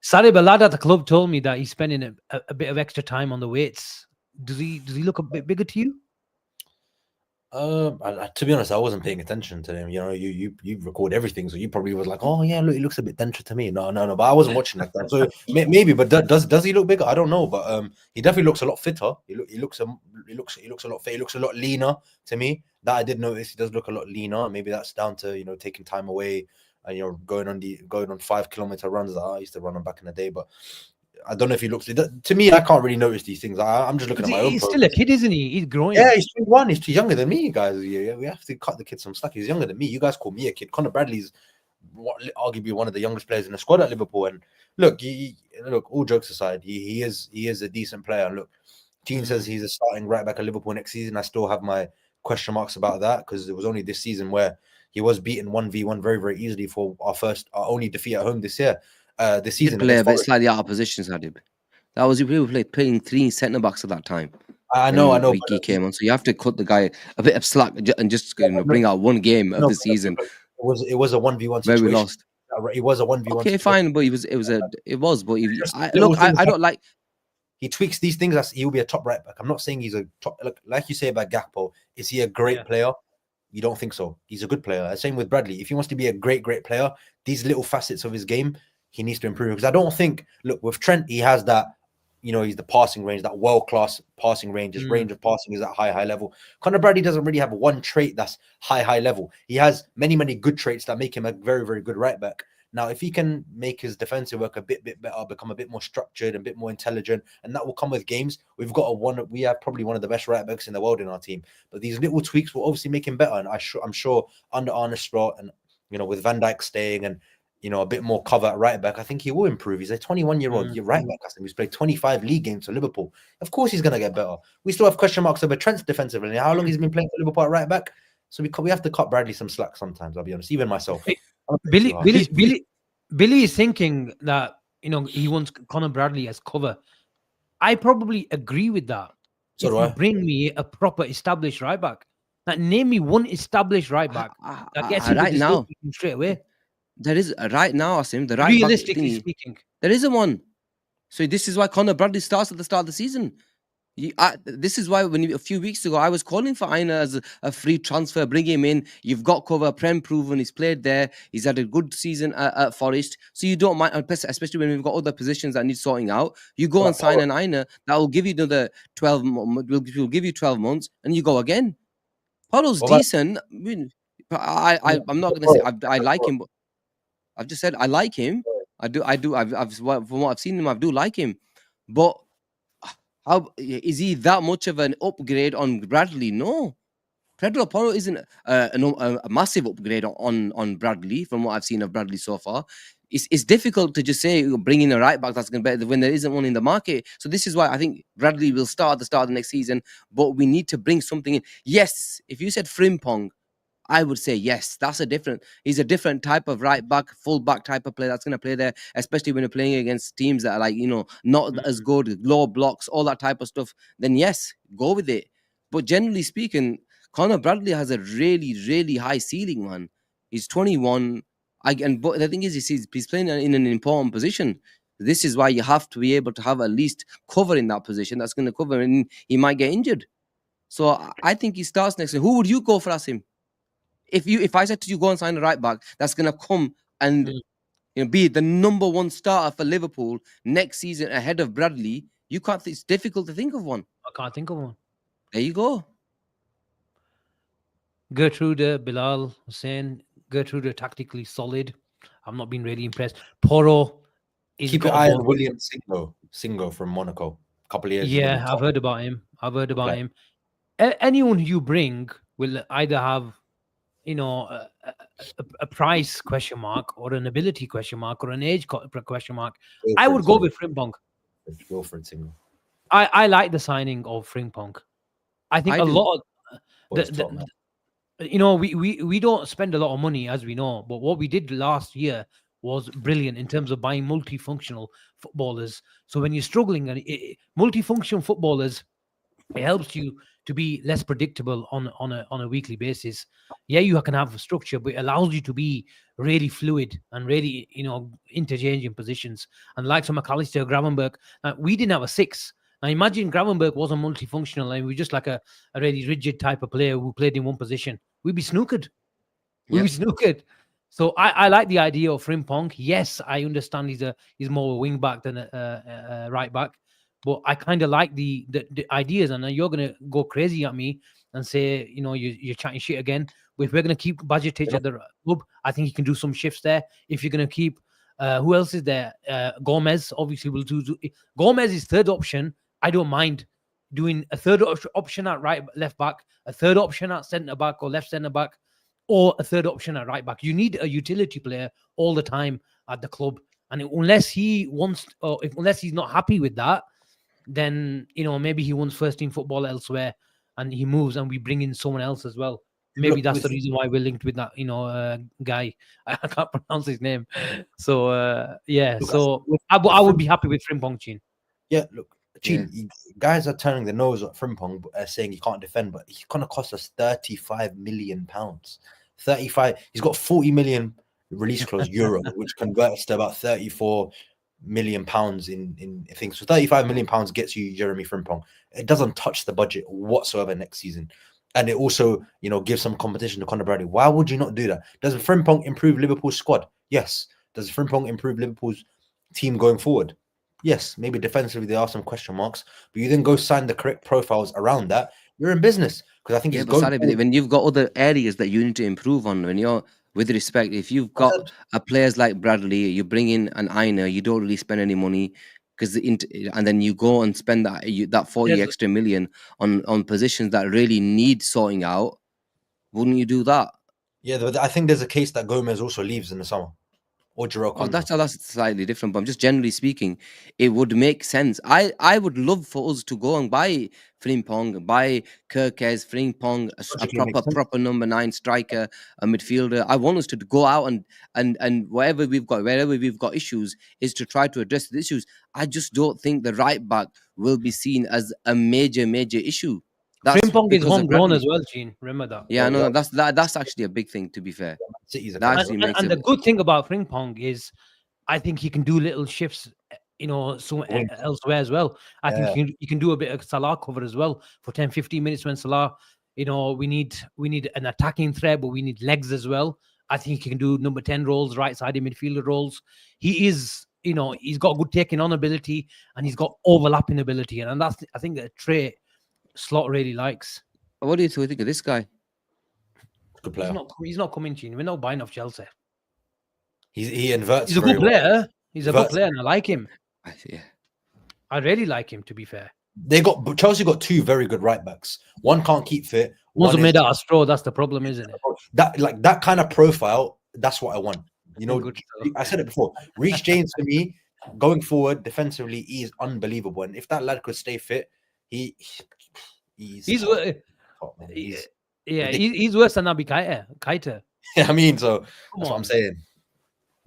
Sarib, a lad at the club told me that he's spending a bit of extra time on the weights. Does he look a bit bigger to you? To be honest, I wasn't paying attention to him. You record everything, so you probably was like, "Oh yeah, look, he looks a bit denser to me." No, but I wasn't watching like that. So maybe, but does he look bigger? I don't know, but he definitely looks a lot fitter. He looks a lot fit. He looks a lot leaner to me. That I did notice. He does look a lot leaner. Maybe that's down to taking time away and going on 5 kilometer runs that I used to run on back in the day, but. I don't know if he looks. To me, I can't really notice these things. I'm just looking at my own. He's still a kid, isn't he? He's growing. Yeah, he's 21. He's too younger than me, guys. Yeah, we have to cut the kid some slack. He's younger than me. You guys call me a kid. Conor Bradley's arguably one of the youngest players in the squad at Liverpool. And look, all jokes aside, he is a decent player. And look, Gene says he's a starting right back at Liverpool next season. I still have my question marks about that, because it was only this season where he was beaten 1v1 very, very easily for our only defeat at home this year. This season, play a bit slightly out of position, Sarib. That was we were playing 3 centre backs at that time. I know. He came on, so you have to cut the guy a bit of slack and just bring out one game of the season. It was a 1v1 situation. Where we lost. It was a 1v1. Okay, fine, but I don't like. He tweaks these things as he'll be a top right back. I'm not saying he's a top. Like you say about Gakpo, is he a great player? You don't think so? He's a good player. Same with Bradley. If he wants to be a great player, these little facets of his game, he needs to improve. Because I don't think, look, with Trent, he has that, he's the passing range, that world-class passing range. His range of passing is at high level. Conor Bradley doesn't really have one trait that's high level. He has many good traits that make him a very, very good right back. Now, if he can make his defensive work a bit better, become a bit more structured, and a bit more intelligent, and that will come with games. We have probably one of the best right backs in the world in our team. But these little tweaks will obviously make him better. And I'm sure under Arne Slot and with Van Dijk staying and a bit more cover at right back, I think he will improve. He's a 21-year-old right back. I think he's played 25 league games for Liverpool. Of course, he's going to get better. We still have question marks over Trent's defensively. How long he's been playing for Liverpool at right back? So we have to cut Bradley some slack sometimes. I'll be honest, even myself. Billy is thinking that he wants Conor Bradley as cover. I probably agree with that. So do I. Bring me a proper established right back. Like, name me one established right back that gets right now straight away. There is right now, Asim. The right realistically back speaking, there isn't one. So this is why Conor Bradley starts at the start of the season. This is why a few weeks ago I was calling for Aina as a free transfer. Bring him in. You've got cover. Prem proven. He's played there. He's had a good season at Forest. So you don't mind, especially when we've got other positions that need sorting out. You go and sign an Aina that will give you another 12. Will give you 12 months, and you go again. Polo's decent. I mean, I'm not going to say I like him. But I've just said I like him. I do. From what I've seen him, I do like him. But how is he that much of an upgrade on Bradley? No, Pedro Porro isn't a massive upgrade on Bradley from what I've seen of Bradley so far. It's difficult to just say bringing a right back that's going to be better when there isn't one in the market. So this is why I think Bradley will start at the start of the next season, but we need to bring something in. Yes, if you said Frimpong, I would say yes. He's a different type of right back, full back type of player that's going to play there, especially when you're playing against teams that are like, not as good, low blocks, all that type of stuff. Then yes, go with it. But generally speaking, Conor Bradley has a really, really high ceiling, man. He's 21. But the thing is, he's playing in an important position. This is why you have to be able to have at least cover in that position. That's going to cover, and he might get injured. So I think he starts next year. Who would you go for, Asim? If I said to you, go and sign a right back, that's gonna come and be the number one starter for Liverpool next season ahead of Bradley, you can't. It's difficult to think of one. I can't think of one. There you go. Gertrude, Bilal, Hussein. Gertrude tactically solid. I've not been really impressed. Poro is keep your eye on William Singo from Monaco. A couple of years. Yeah, I've heard about him. Him. Anyone you bring will either have a price question mark or an ability question mark or an age question mark. I would go with Frimpong. Go for it, Single. I like the signing of Frimpong. I think lot of we don't spend a lot of money, as we know, but what we did last year was brilliant in terms of buying multifunctional footballers. So when you're struggling and multifunction footballers, it helps you to be less predictable on a weekly basis. Yeah, you can have a structure, but it allows you to be really fluid and really, interchanging positions. And like some McAllister, Gravenberg, we didn't have a 6. Now imagine Gravenberg wasn't multifunctional and we just like a really rigid type of player who played in one position. We'd be snookered. So I like the idea of Frimpong. Yes, I understand he's more a wing back than a right back. But I kind of like the ideas, and you're going to go crazy at me and say, you're chatting shit again. But if we're going to keep Bajcetic at the club, I think you can do some shifts there. If you're going to keep, who else is there? Gomez, obviously, will do. Gomez is third option. I don't mind doing a third option at left back, a third option at centre back or left centre back, or a third option at right back. You need a utility player all the time at the club. And unless he wants, unless he's not happy with that, then maybe he wants first team football elsewhere and he moves and we bring in someone else as well. Maybe that's the reason why we're linked with that guy. I can't pronounce his name. So I would be happy with Frimpong, Chin. Yeah, look, Chin, guys are turning their nose at Frimpong, saying he can't defend, but he's gonna cost us £35 million. 35. He's got 40 million release clause euro, which converts to about 34 million pounds in things. So 35 million pounds gets you Jeremy Frimpong. It doesn't touch the budget whatsoever next season, and it also gives some competition to Conor Bradley. Why would you not do that? Does Frimpong improve Liverpool's squad? Yes. Does Frimpong improve Liverpool's team going forward? Yes. Maybe defensively there are some question marks, but you then go sign the correct profiles around that. You're in business, because I think when you've got other areas that you need to improve on, when you're with respect, if you've got players like Bradley, you bring in an Aina, you don't really spend any money, and then you go and spend that 40 extra million on positions that really need sorting out. Wouldn't you do that? Yeah, but I think there's a case that Gomez also leaves in the summer. Or that's slightly different, but I'm just generally speaking, it would make sense. I would love for us to go and buy Frimpong, buy Kirkes, Frimpong, a proper number 9 striker, a midfielder. I want us to go out and wherever we've got issues, is to try to address the issues. I just don't think the right back will be seen as a major issue. Frimpong is homegrown as well, Gene. Remember that. Yeah, no, that's actually a big thing, to be fair. And the good thing about Frimpong is I think he can do little shifts somewhere Wing. elsewhere as well. I think Yeah. you can do a bit of Salah cover as well for 10, 15 minutes when Salah, we need an attacking threat, but we need legs as well. I think he can do number 10 roles, right sided midfielder roles. He is, he's got good taking on ability and he's got overlapping ability. And that's, I think, a trait Slot really likes. What do you think of this guy? Good player. He's not coming to you. We're not buying off Chelsea. He inverts. He's a very good well. player. He's a good player, and I like him. Yeah. I really like him, to be fair. Chelsea got two very good right backs. One can't keep fit. One's made out of straw. That's the problem, isn't it? That kind of profile. That's what I want. Good I said it before. Reece James for me, going forward defensively, he is unbelievable. And if that lad could stay fit, he's he's worse than Naby Keita. I mean, so that's what I'm saying.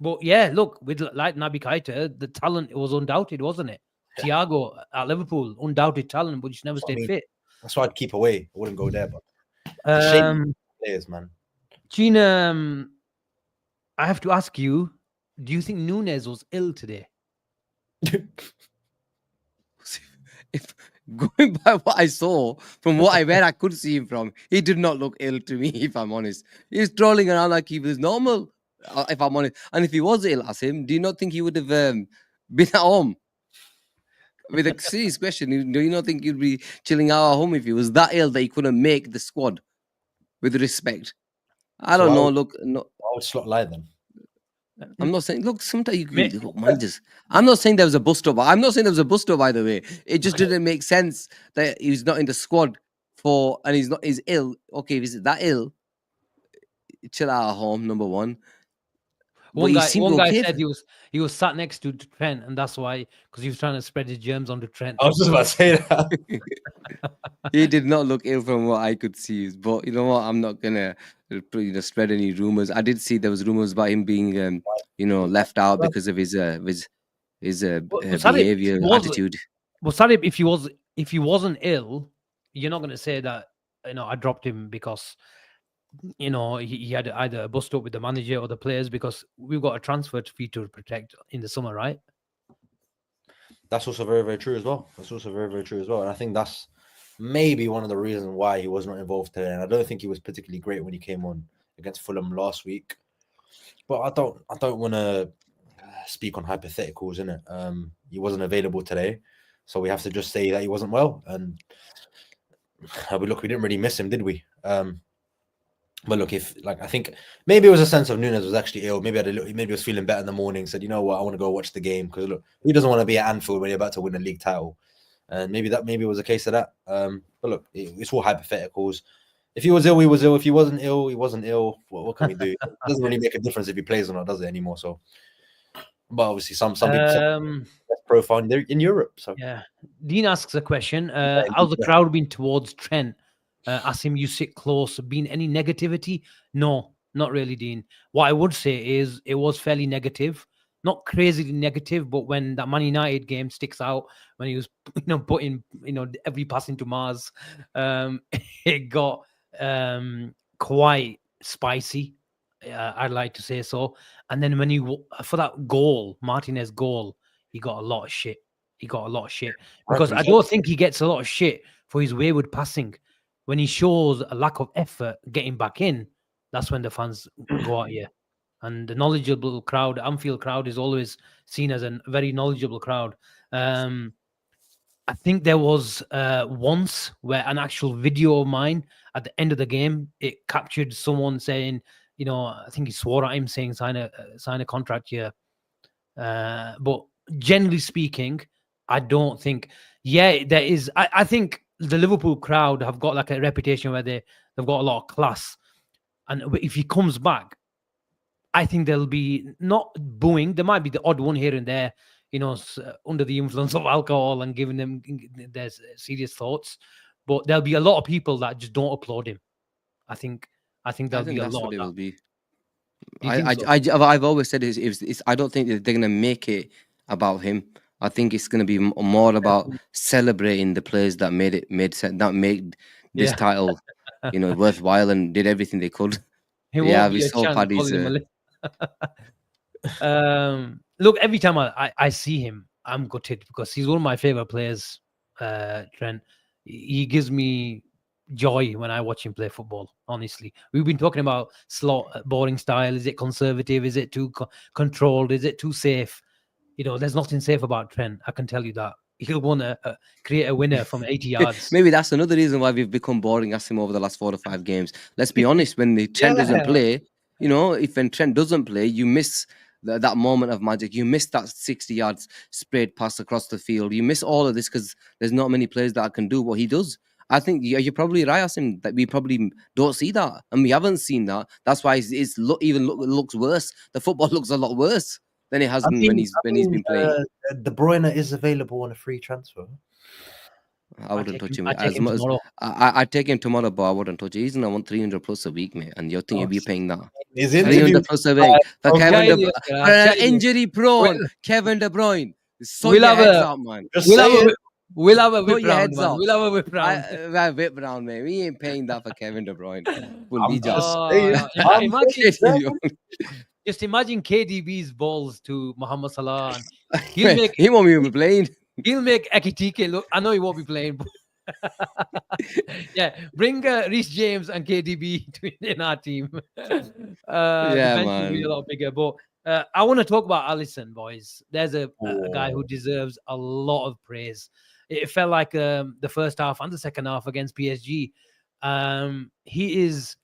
But yeah, look, with like Naby Keita, the talent was undoubted, wasn't it? Yeah. Thiago at Liverpool, undoubted talent, but just never stayed fit. That's why I'd keep away. I wouldn't go there. But players, man. Gene, I have to ask you: do you think Nunez was ill today? If going by what I saw, from what I read, I could see him from. He did not look ill to me, if I'm honest. He was strolling around like he was normal, if I'm honest. And if he was ill, Asim, do you not think he would have been at home? With a serious question, do you not think you'd be chilling out at home if he was that ill that he couldn't make the squad? With respect, I don't know. Look, no, I would Slot lie then. I'm not saying. Look, sometimes you can look, man. I'm not saying there was a bust up. I'm not saying there was a bust up. By the way, it just didn't make sense that he's not in the squad and he's ill. Okay, if he's that ill, chill out at home. Number one. One guy said he was sat next to Trent, and that's why, because he was trying to spread his germs onto Trent. I was just about to say that. He did not look ill from what I could see, but you know what? I'm not gonna spread any rumors. I did see there was rumors about him being left out because of his behavior, attitude. Well, Sarib, if he wasn't ill, you're not gonna say that I dropped him because he had either a bust up with the manager or the players, because we've got a transfer fee to protect in the summer, right? That's also very, very true as well. And I think that's maybe one of the reasons why he was not involved today. And I don't think he was particularly great when he came on against Fulham last week. But I don't want to speak on hypotheticals, innit? He wasn't available today, so we have to just say that he wasn't well. And we didn't really miss him, did we? But look, I think maybe it was a sense of Nunez was actually ill. Maybe he was feeling better in the morning. Said, you know what, I want to go watch the game, because look, who doesn't want to be at Anfield when you're about to win a league title? And maybe it was a case of that. But look, it's all hypotheticals. If he was ill, he was ill. If he wasn't ill, he wasn't ill. What can we do? It doesn't really make a difference if he plays or not, does it anymore? So, but obviously some people profile in Europe. So yeah. Dean asks a question: how's the crowd been towards Trent? Asim, you sit close. Been any negativity? No, not really, Dean. What I would say is it was fairly negative, not crazily negative, but when that Man United game sticks out, when he was putting every pass into Mars, it got quite spicy. I'd like to say so. And then for that goal, Martinez goal, he got a lot of shit. Because I don't think he gets a lot of shit for his wayward passing. When he shows a lack of effort getting back in, that's when the fans go at you. And the knowledgeable crowd, Anfield crowd, is always seen as a very knowledgeable crowd. I think there was once where an actual video of mine at the end of the game, it captured someone saying, I think he swore at him saying sign a contract here. But generally speaking, I don't think. Yeah, there is. I think the Liverpool crowd have got like a reputation where they've got a lot of class, and if he comes back, I think there'll be not booing. There might be the odd one here and there, under the influence of alcohol and giving them their serious thoughts, but there'll be a lot of people that just don't applaud him. I think there'll be a lot. What it will be. I've always said it's I don't think that they're gonna make it about him. I think it's going to be more about celebrating the players that made this title, worthwhile and did everything they could. We saw Paddy's. Look, every time I see him, I'm gutted because he's one of my favorite players. Trent, he gives me joy when I watch him play football. Honestly, we've been talking about slot boring style. Is it conservative? Is it too controlled? Is it too safe? You know, there's nothing safe about Trent. I can tell you that. He'll want to create a winner from 80 yards. Maybe that's another reason why we've become boring Asim over the last 4 or 5 games. Let's be honest, when the Trent doesn't play, you know, if when Trent doesn't play, you miss that moment of magic. You miss that 60 yards sprayed pass across the field. You miss all of this because there's not many players that can do what he does. I think you're probably right, Asim, that we probably don't see that. And we haven't seen that. That's why looks worse. The football looks a lot worse than it has been when he's been playing. De Bruyne is available on a free transfer. I wouldn't touch him. I take him tomorrow. I'd take him tomorrow, but I wouldn't touch him. He's gonna want 300 plus a week, mate. And you're thinking we're paying that. Is it 300 plus a week for Kevin De Bruyne? Injury prone Kevin De Bruyne. We'll have a man. We'll have a whip your round, heads man. up. We'll have a whip round. Whip round, man. We ain't paying that for Kevin De Bruyne. We'll be Just imagine KDB's balls to Mohamed Salah. And he won't be playing. He'll make Ekitike look. I know he won't be playing. Yeah, bring Reece James and KDB in our team. Yeah, the bench man. will be a lot bigger. But I want to talk about Allison, boys. There's a guy who deserves a lot of praise. It felt like the first half and the second half against PSG. He is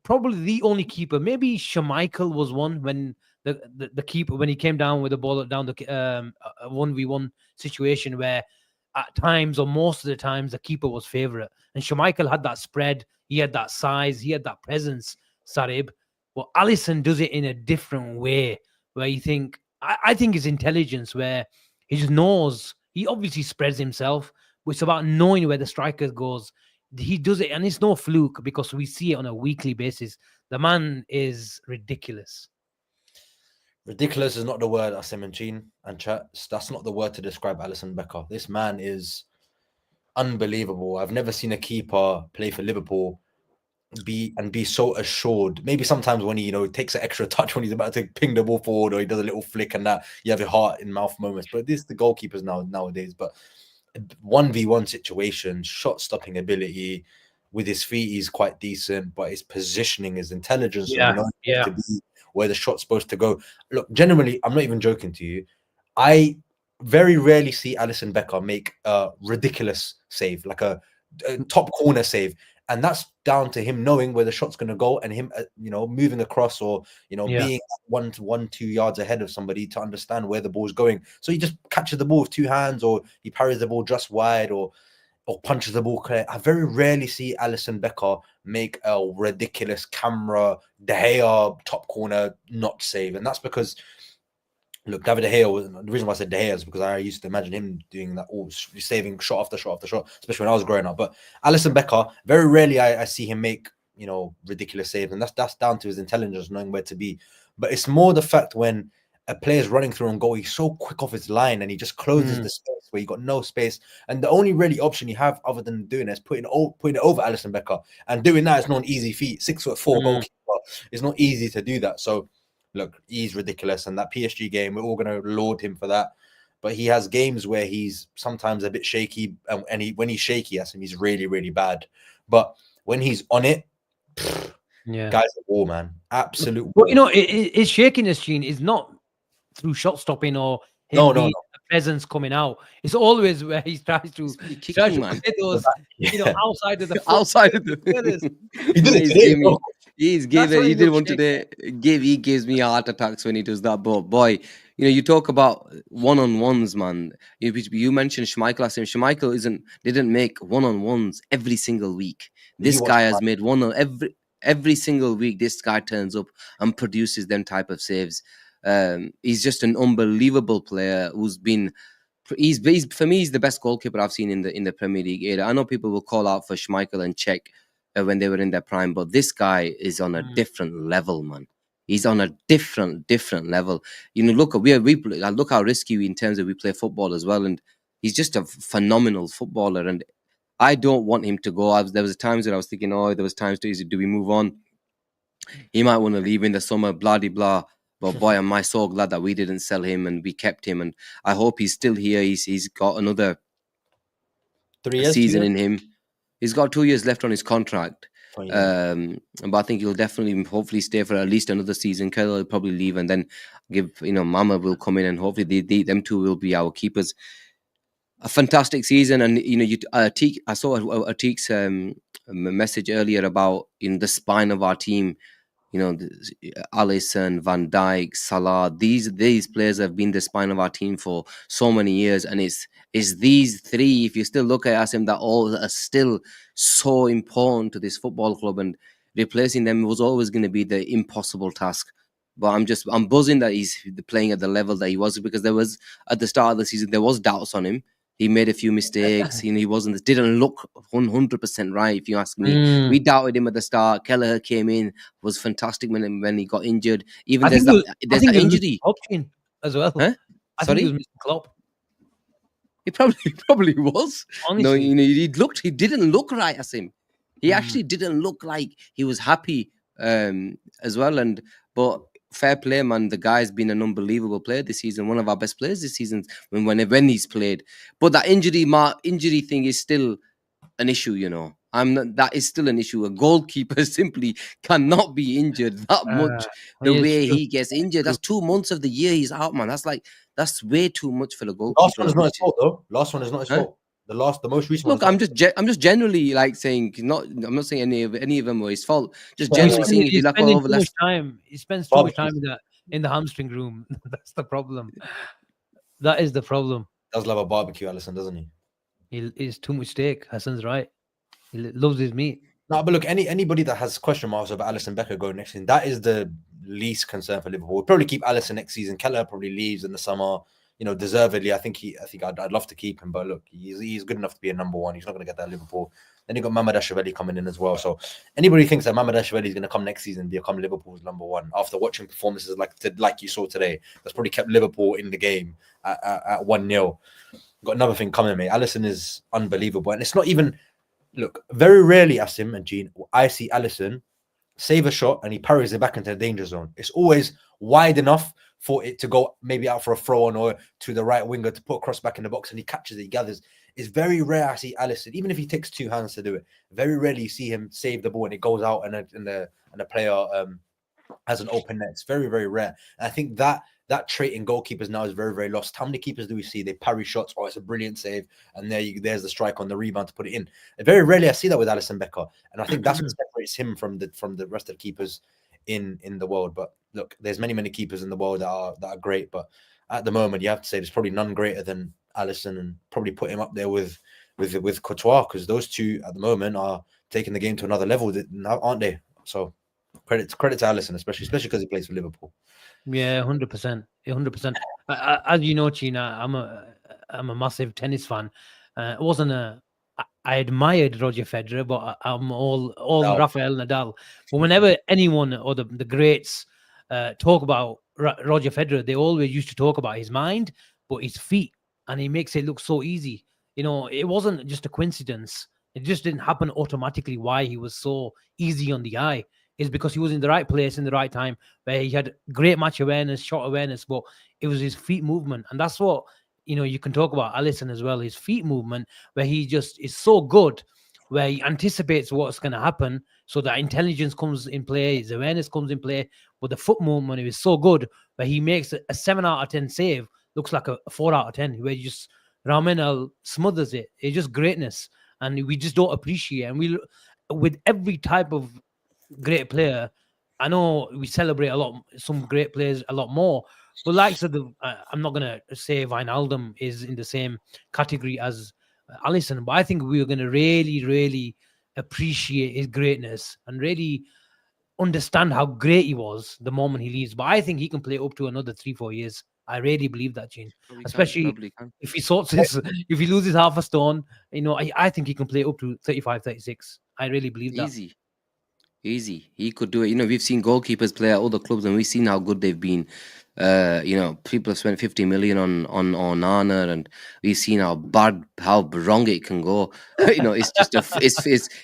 probably the only keeper. Maybe Schmeichel was one when the keeper, when he came down with the ball down the 1v1 situation where at times or most of the times the keeper was favorite. And Schmeichel had that spread, he had that size, he had that presence, Sarib. But Allison does it in a different way where you think, I think his intelligence where he just knows, he obviously spreads himself, but it's about knowing where the striker goes. He does it, and it's no fluke because we see it on a weekly basis. The man is ridiculous. Ridiculous is not the word, Asim and Jean and chat. That's not the word to describe Allison Becker. This man is unbelievable. I've never seen a keeper play for Liverpool be so assured. Maybe sometimes when he, takes an extra touch when he's about to ping the ball forward, or he does a little flick and that you have your heart in mouth moments. But this is the goalkeepers nowadays. But 1v1 situations, shot stopping ability with his feet, he's quite decent, but his positioning, his intelligence, to be where the shot's supposed to go. Look, generally, I'm not even joking to you. I very rarely see Allison Becker make a ridiculous save, like a top corner save. And that's down to him knowing where the shot's going to go and him, moving across or, being 1-2 yards ahead of somebody to understand where the ball's going. So he just catches the ball with 2 hands, or he parries the ball just wide, or punches the ball clear. I very rarely see Allison Becker make a ridiculous camera De Gea top corner not save. And that's because, look, David De Gea, the reason why I said De Gea is because I used to imagine him doing that, all saving shot after shot after shot, especially when I was growing up. But Allison Becker, very rarely I see him make, ridiculous saves. And that's down to his intelligence, knowing where to be. But it's more the fact when a player's running through on goal, he's so quick off his line and he just closes the space where you got no space. And the only really option you have other than doing it is putting it over Allison Becker. And doing that is not an easy feat. 6'4" goalkeeper. It's not easy to do that. So look, he's ridiculous. And that PSG game, we're all going to laud him for that. But he has games where he's sometimes a bit shaky. And when he's shaky, he's really, really bad. But when he's on it, guy's a war, man. Absolute war. But, his shakiness, Gene, is not through shot stopping or his presence coming out. It's always where he tries to hit those, outside of the foot. Outside of the he did it. He did one today. He gives me heart attacks when he does that. But boy, you talk about one-on-ones, man. You mentioned Schmeichel. Schmeichel didn't make one-on-ones every single week. This guy has made one on every single week. This guy turns up and produces them type of saves. He's just an unbelievable player who's been. He's for me, he's the best goalkeeper I've seen in the Premier League era. I know people will call out for Schmeichel and Cech when they were in their prime, but this guy is on a different level, man. He's on a different level. Look, look how risky in terms of we play football as well, and he's just a phenomenal footballer. And I don't want him to go. There was times when I was thinking, do we move on? He might want to leave in the summer, blah, blah, blah. But boy, am I so glad that we didn't sell him and we kept him. And I hope he's still here. He's got another 3 years, 2 season years? in him. He's got 2 years left on his contract. But I think he'll definitely, hopefully, stay for at least another season. Keller will probably leave, and then Mama will come in, and hopefully them two will be our keepers. A fantastic season, and I saw Atik's message earlier about the spine of our team. Allison, Van Dijk, Salah. These players have been the spine of our team for so many years, and it's these three. If you still look at Asim, that all are still so important to this football club, and replacing them was always going to be the impossible task. But I'm buzzing that he's playing at the level that he was, because there was, at the start of the season, there was doubts on him. He made a few mistakes. He didn't look 100% right, if you ask me. We doubted him at the start. Kelleher came in, was fantastic when he got injured. Even there's that injury option as well. Huh? I think he was missing Klopp. He probably was. Honestly. No, he didn't look right, Asim. He actually didn't look like he was happy as well. But fair play, man. The guy's been an unbelievable player this season. One of our best players this season when he's played. But that injury thing is still an issue, that is still an issue. A goalkeeper simply cannot be injured that much the way he gets injured. That's 2 months of the year he's out, man. That's way too much for the goalkeeper. Last one is not his fault, though. Last one is not his fault. The most recent one. Look, I'm just generally saying, I'm not saying any of them were his fault. Just generally saying, if you left over less time, he spends too much time in the hamstring room. That's the problem. That is the problem. He does love a barbecue, Allison, doesn't he? He eats too much steak. Hassan's right. He loves his meat. No, but look, anybody that has question marks about Allison Becker going next season, that is the least concern for Liverpool. We'll probably keep Allison next season. Keller probably leaves in the summer. Deservedly, I think I'd love to keep him, but look, he's good enough to be a number one. He's not going to get that at Liverpool. Then you got Mamadashvili coming in as well. So anybody who thinks that Mamadashvili is going to come next season and become Liverpool's number one after watching performances like you saw today, that's probably kept Liverpool in the game at 1-0. Got another thing coming, mate. Allison is unbelievable, and it's not even. Look, very rarely, Asim and Gene, I see Allison save a shot and he parries it back into the danger zone. It's always wide enough for it to go maybe out for a throw on or to the right winger to put a cross back in the box, and he catches it, he gathers. It's very rare I see Allison, even if he takes two hands to do it, very rarely you see him save the ball and it goes out and the player has an open net. It's very, very rare. And I think that trait in goalkeepers now is very, very lost. How many keepers do we see? They parry shots, it's a brilliant save, and there's the strike on the rebound to put it in. And very rarely I see that with Allison Becker, and I think that's what separates him from the rest of the keepers in the world. But look, there's many keepers in the world that are great, but at the moment you have to say there's probably none greater than Allison, and probably put him up there with Courtois, because those two at the moment are taking the game to another level, aren't they? So credit to Allison, especially because he plays for Liverpool. Yeah, 100%, 100%. As you know, China, I'm a massive tennis fan. I admired Roger Federer, but I'm all Rafael Nadal. But whenever anyone or the greats talk about Roger Federer, they always used to talk about his mind, but his feet, and he makes it look so easy. It wasn't just a coincidence. It just didn't happen automatically. Why he was so easy on the eye is because he was in the right place in the right time, where he had great match awareness, shot awareness, but it was his feet movement. And that's what, you can talk about Allison as well, his feet movement, where he just is so good, where he anticipates what's going to happen. So that intelligence comes in play, his awareness comes in play, but the foot movement is so good, where he makes a 7 out of 10 save, looks like a 4 out of 10, where you just, Ramanel smothers it. It's just greatness. And we just don't appreciate it. And with every type of great player, I know we celebrate some great players a lot more, but like I said, I'm not going to say Wijnaldum is in the same category as Allison, but I think we're going to really, really appreciate his greatness and really understand how great he was the moment he leaves. But I think he can play up to another 3-4 years. I really believe that, Gene. Especially if he if he loses half a stone, I think he can play up to 35, 36. I really believe that. Easy. He could do it. You know, we've seen goalkeepers play at other clubs and we've seen how good they've been. You know, people have spent 50 million on Nana, and we've seen how wrong it can go. You know, it's just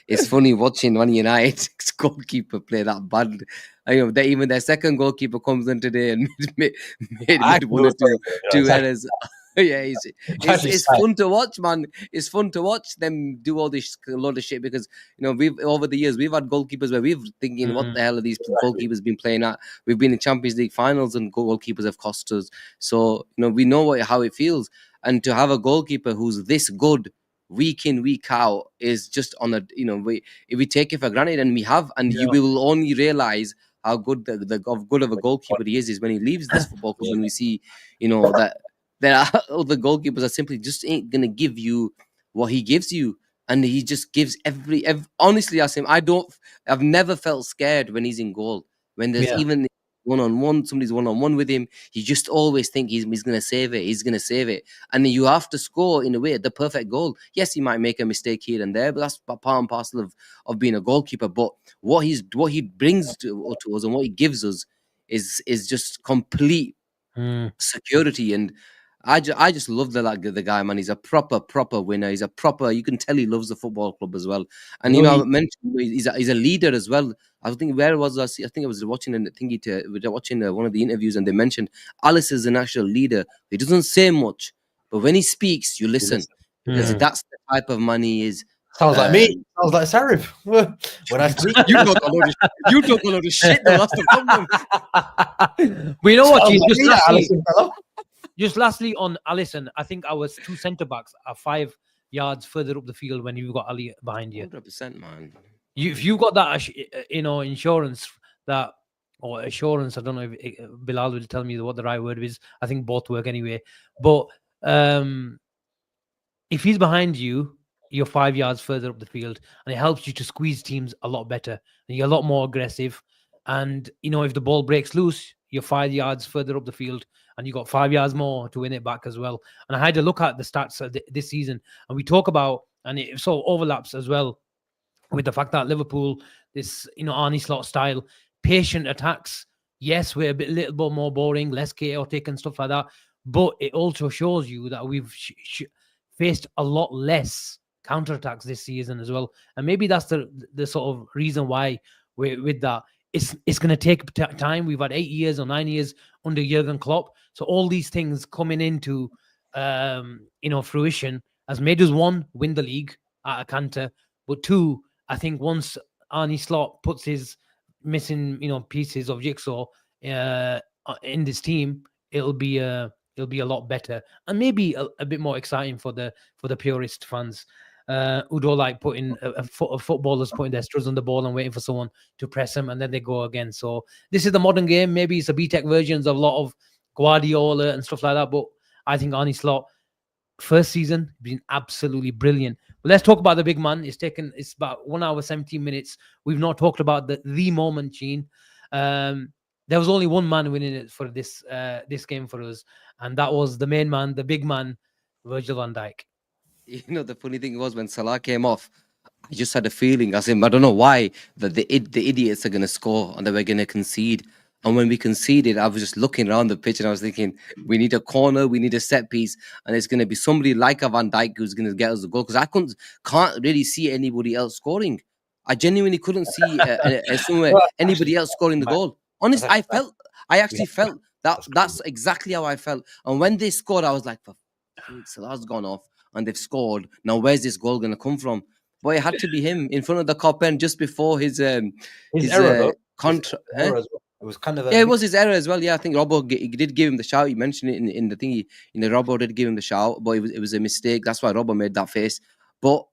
it's funny watching one United goalkeeper play that bad. You know, even their second goalkeeper comes in today and made one or two errors. Yeah, it's fun to watch, man. It's fun to watch them do all this load of shit, because you know, we've over the years we've had goalkeepers where we've thinking, what the hell are these goalkeepers been playing at? We've been in Champions League finals and goalkeepers have cost us. So you know, we know how it feels, and to have a goalkeeper who's this good week in week out is just on a, you know, we take it for granted, and we have, and you will only realize how good good of a goalkeeper he is when he leaves this football club, and we see, you know, that there are other goalkeepers that simply just ain't gonna give you what he gives you, and he just gives every honestly, Asim, I've never felt scared when he's in goal. When there's even one-on-one, somebody's one-on-one with him, you just always think he's gonna save it. He's gonna save it, and you have to score in a way the perfect goal. Yes, he might make a mistake here and there, but that's part and parcel of being a goalkeeper. But what he brings to us and what he gives us is just complete security. And I just love the guy, man. He's a proper winner. He's a proper, you can tell he loves the football club as well. And you know, I mentioned he's a leader as well. I think where was I? I think I was watching one of the interviews, and they mentioned Alice is an actual leader. He doesn't say much, but when he speaks, you listen, because that's the type of man he is. Sounds like me. Sounds like Sarib. When I speak, you talk a lot of shit. Though, that's the problem. We know what, just lastly on Allison, I think our two centre backs are 5 yards further up the field when you've got Ali behind you. 100%, man. If you've got that, you know, insurance that, or assurance, I don't know if Bilal will tell me what the right word is. I think both work anyway. But if he's behind you, you're 5 yards further up the field, and it helps you to squeeze teams a lot better, and you're a lot more aggressive. And you know, if the ball breaks loose, you're 5 yards further up the field, and you got 5 yards more to win it back as well. And I had to look at the stats this season, and we talk about, and it so overlaps as well with the fact that Liverpool, this, you know, Arne Slot style, patient attacks. Yes, we're a little bit more boring, less chaotic and stuff like that, but it also shows you that we've faced a lot less counterattacks this season as well. And maybe that's the sort of reason why we're with that. It's going to take time. We've had 8 years or 9 years under Jurgen Klopp. So all these things coming into, you know, fruition has made us, one, win the league at a canter, but two, I think once Arne Slot puts his missing, you know, pieces of jigsaw in this team, it'll be a lot better, and maybe a bit more exciting for the purist fans. Who don't like putting footballers putting their struts on the ball and waiting for someone to press them, and then they go again. So this is the modern game. Maybe it's a BTEC versions of a lot of Guardiola and stuff like that. But I think Arne Slot, first season, been absolutely brilliant. But let's talk about the big man. It's about 1 hour 17 minutes. We've not talked about the moment, Gene. There was only one man winning it for this game for us, and that was the main man, the big man, Virgil van Dijk. You know, the funny thing was when Salah came off, I just had a feeling, I don't know why, that the idiots are going to score and that we're going to concede. And when we conceded, I was just looking around the pitch and I was thinking, we need a corner, we need a set piece, and it's going to be somebody like a Van Dijk who's going to get us the goal, because I can't really see anybody else scoring. I genuinely couldn't see anybody else scoring the goal. Honestly, I actually felt that's exactly how I felt. And when they scored, I was like, for Salah's gone off and they've scored. Now, where's this goal going to come from? But it had to be him in front of the cop end just before his error. It was kind of it was his error as well. Yeah, I think Robbo did give him the shout. You mentioned it in the thingy. You know, Robbo did give him the shout, but it was a mistake. That's why Robbo made that face. But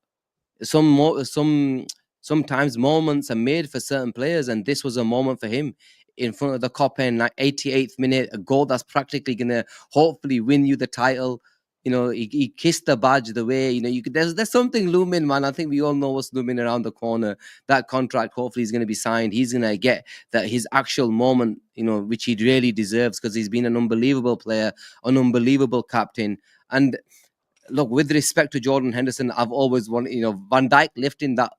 sometimes moments are made for certain players, and this was a moment for him in front of the cop end, like 88th minute, a goal that's practically gonna hopefully win you the title. You know, he kissed the badge the way, you know, there's something looming, man. I think we all know what's looming around the corner. That contract hopefully is going to be signed. He's going to get that his actual moment, you know, which he really deserves, because he's been an unbelievable player, an unbelievable captain. And look, with respect to Jordan Henderson, I've always wanted, you know, Van Dijk lifting that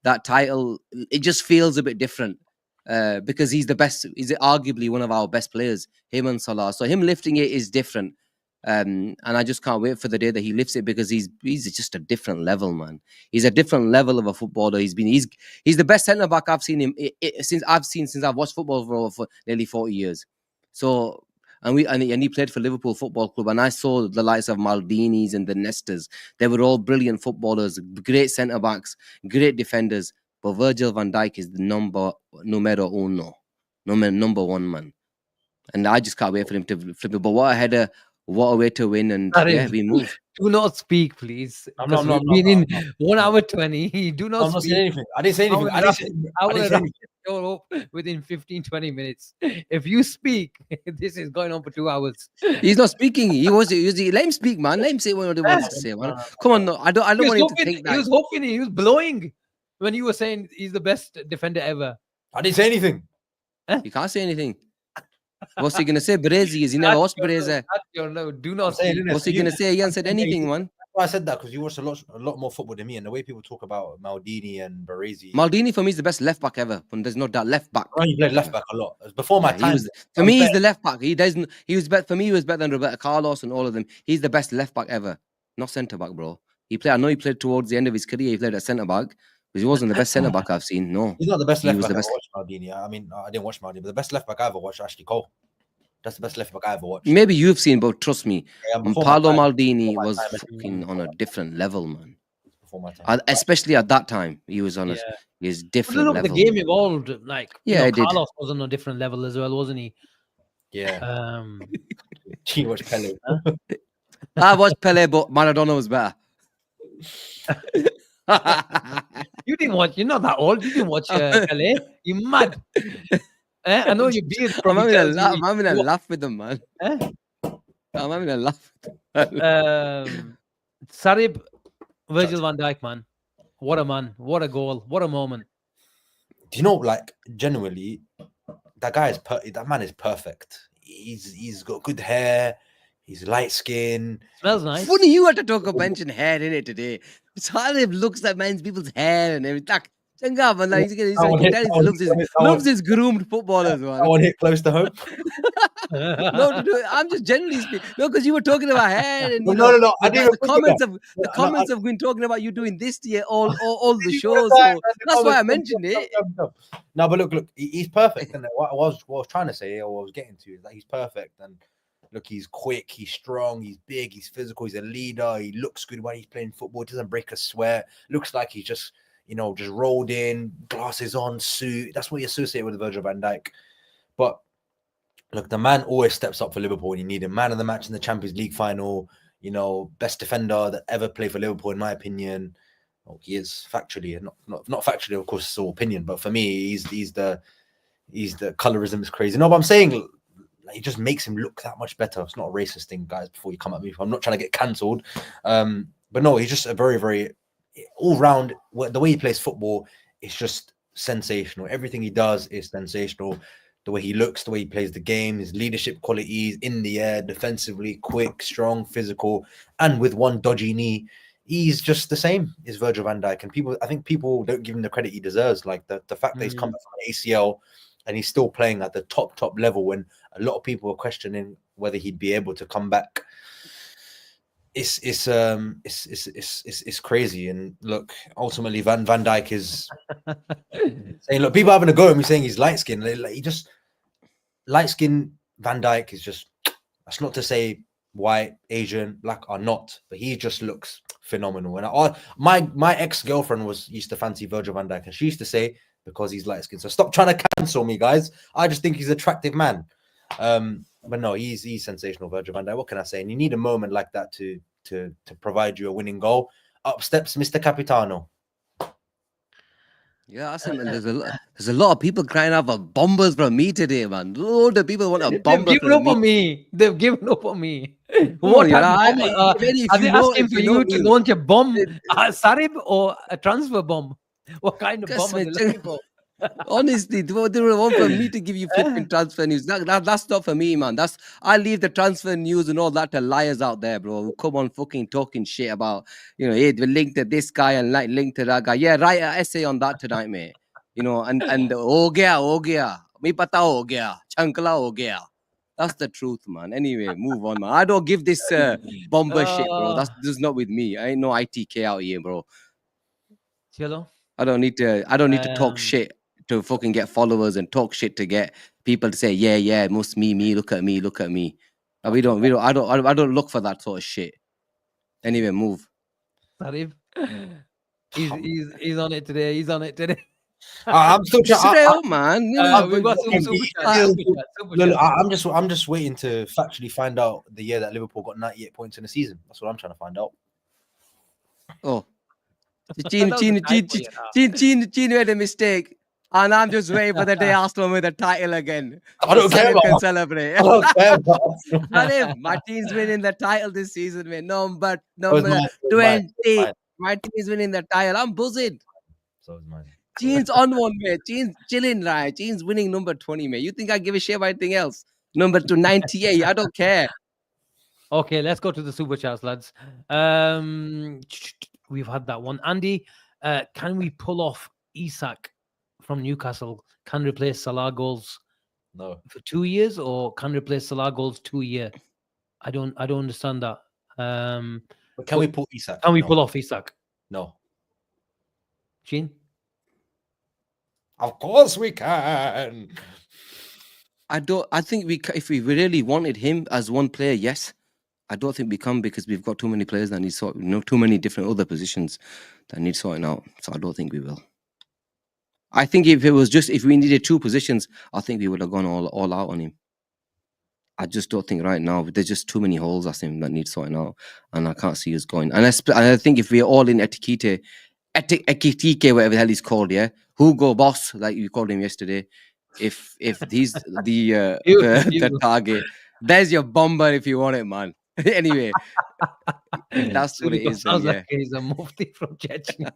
that title, it just feels a bit different. Because he's the best, he's arguably one of our best players, him and Salah. So him lifting it is different. And I just can't wait for the day that he lifts it, because he's just a different level, man. He's a different level of a footballer. He's the best centre back I've seen him since I've watched football for nearly 40 years. So and he played for Liverpool Football Club, and I saw the likes of Maldini's and the Nestas. They were all brilliant footballers, great centre backs, great defenders. But Virgil van Dijk is the number one, man. And I just can't wait for him to flip it. But what a way to win. And yeah, we move. Do not speak, please. I'm because not, we've been I'm in 1 hour 20. Do not I'm not speak. saying anything. I didn't say anything. I didn't say I will anything. wrap the show up within 15-20 minutes. If you speak, this is going on for 2 hours. He's not speaking. He let him speak, man. Let him say what he wants to say, man. Come on, no, I don't want him to think that. He was hoping, he was blowing when you were saying he's the best defender ever. I didn't say anything. You can't say anything. What's he gonna say? Brezi is he never watched Brezi? Do not say. What's he gonna say? He hasn't said anything, man. Why I said that, because you watch a lot more football than me, and the way people talk about Maldini and Baresi. Maldini for me is the best left back ever. When there's no doubt, left back. Oh, he played left back a lot. It was before my time. For me, he's the left back. He was better. For me, he was better than Roberto Carlos and all of them. He's the best left back ever, not centre back, bro. I know he played towards the end of his career. He played at centre back, but he wasn't the best centre back I've seen. No, he's not the best left back I watched. Maldini. I mean, I didn't watch Maldini, but the best left back I ever watched, Ashley Cole. That's the best left back I ever watched. Maybe you've seen, but trust me, Paolo Maldini was time, fucking on a different level, man. Before my time. Especially at that time, he was on his different level. The game evolved. Like, yeah, Carlos was on a different level as well, wasn't he? Yeah. He watched Pele. I watched Pele, but Maradona was better. You didn't watch. You're not that old. You didn't watch Pele. You mad? I know your beard. I'm having a laugh with them, man. I'm having a laugh. Sarib, Virgil van Dijk, man. What a man. What a goal. What a moment. Do you know, like, genuinely, that man is perfect. He's got good hair. He's light skin. Smells nice. Funny you had to mention hair in it today. Sarib looks at people's hair and everything. Like, loves his groomed footballers, man. I want to hit close to home. No, I'm just generally speaking. No, because you were talking about hair and no. I didn't. The comments have been talking about you doing this to all the shows. So that's why I mentioned it. No, but look, he's perfect. And what I was trying to say, or what I was getting to, is that he's perfect. And look, he's quick, he's strong, he's big, he's physical, he's a leader. He looks good when he's playing football. He doesn't break a sweat. Looks like he's just rolled in, glasses on, suit. That's what you associate with Virgil van Dijk. But look, the man always steps up for Liverpool when you need him. Man of the match in the Champions League final. Best defender that ever played for Liverpool, in my opinion. Well, he is factually, not factually, of course, it's all opinion. But for me, he's the colorism is crazy. No, but I'm saying, like, it just makes him look that much better. It's not a racist thing, guys. Before you come at me, I'm not trying to get cancelled. But no, he's just a very, very all round. The way he plays football is just sensational. Everything he does is sensational. The way he looks, the way he plays the game, his leadership qualities in the air, defensively, quick, strong, physical, and with one dodgy knee, he's just the same as Virgil van Dijk. And I think people don't give him the credit he deserves. Like the fact that he's come back from an ACL and he's still playing at the top level when a lot of people are questioning whether he'd be able to come back. It's crazy. And look, ultimately Van Dijk is saying, look, people having a go at me saying he's light skinned. He just light skinned Van Dijk is just, that's not to say white, Asian, black are not, but he just looks phenomenal. And my ex-girlfriend used to fancy Virgil van Dijk, and she used to say because he's light skinned. So stop trying to cancel me, guys. I just think he's an attractive man. But no, he's sensational, Virgil van Dijk. What can I say? And you need a moment like that to provide you a winning goal. Up steps Mr. Capitano. Yeah, Asim, there's a lot of people crying out for bombers from me today, man. Loads of people want a bomber. They've given up on me. They've given up on me. What are they asking for you to launch a bomb, Sarib, or a transfer bomb? What kind of bomb are they looking for? Honestly, they want for me to give you flipping transfer news. That's not for me, man. I leave the transfer news and all that to liars out there, bro. Who come on fucking talking shit about, hey, we linked to this guy and like linked to that guy. Yeah, write an essay on that tonight, mate. And ho gaya, me pata ho gaya, chankla ho gaya. That's the truth, man. Anyway, move on, man. I don't give this bomber shit, bro. This is not with me. I ain't no ITK out here, bro. Chilo. I don't need to talk shit to fucking get followers and talk shit to get people to say, yeah, must me, look at me. I don't look for that sort of shit. Anyway, move. Sarib. He's on it today. I'm still Straight up, man. We've got some super chat. I'm just waiting to factually find out the year that Liverpool got 98 points in the season. That's what I'm trying to find out. Oh. Gene made a mistake. And I'm just waiting for the day Arsenal win the title again. I don't care about can celebrate. I don't care about Arsenal. My team's winning the title this season, man. Number mine. 20. My team's winning the title. I'm buzzing. So is mine. Gene's on one, mate. Gene's chilling, right? Gene's winning number 20, mate. You think I give a shit about anything else? Number 98. I don't care. Okay, let's go to the super chats, lads. We've had that one. Andy, can we pull off Isak from Newcastle? Can replace Salah goals No. for 2 years, or can replace Salah goals 2 year? I don't understand that. But can we pull Isak? Can we pull off Isak? No. Gene? Of course we can. I think if we really wanted him as one player, yes. I don't think we can, because we've got too many players that need sorting, too many different other positions that need sorting out. So I don't think we will. I think if we needed 2 positions, I think we would have gone all out on him. I just don't think right now, there's just too many holes, Asim, that need sorting out, and I can't see us going. And I think if we're all in Ekitike, whatever the hell he's called, yeah, Hugo Boss, like you called him yesterday, if he's the target, there's your bomber if you want it, man. Anyway, that's what it is. Sounds yeah. like he's a mufti from Chechnya.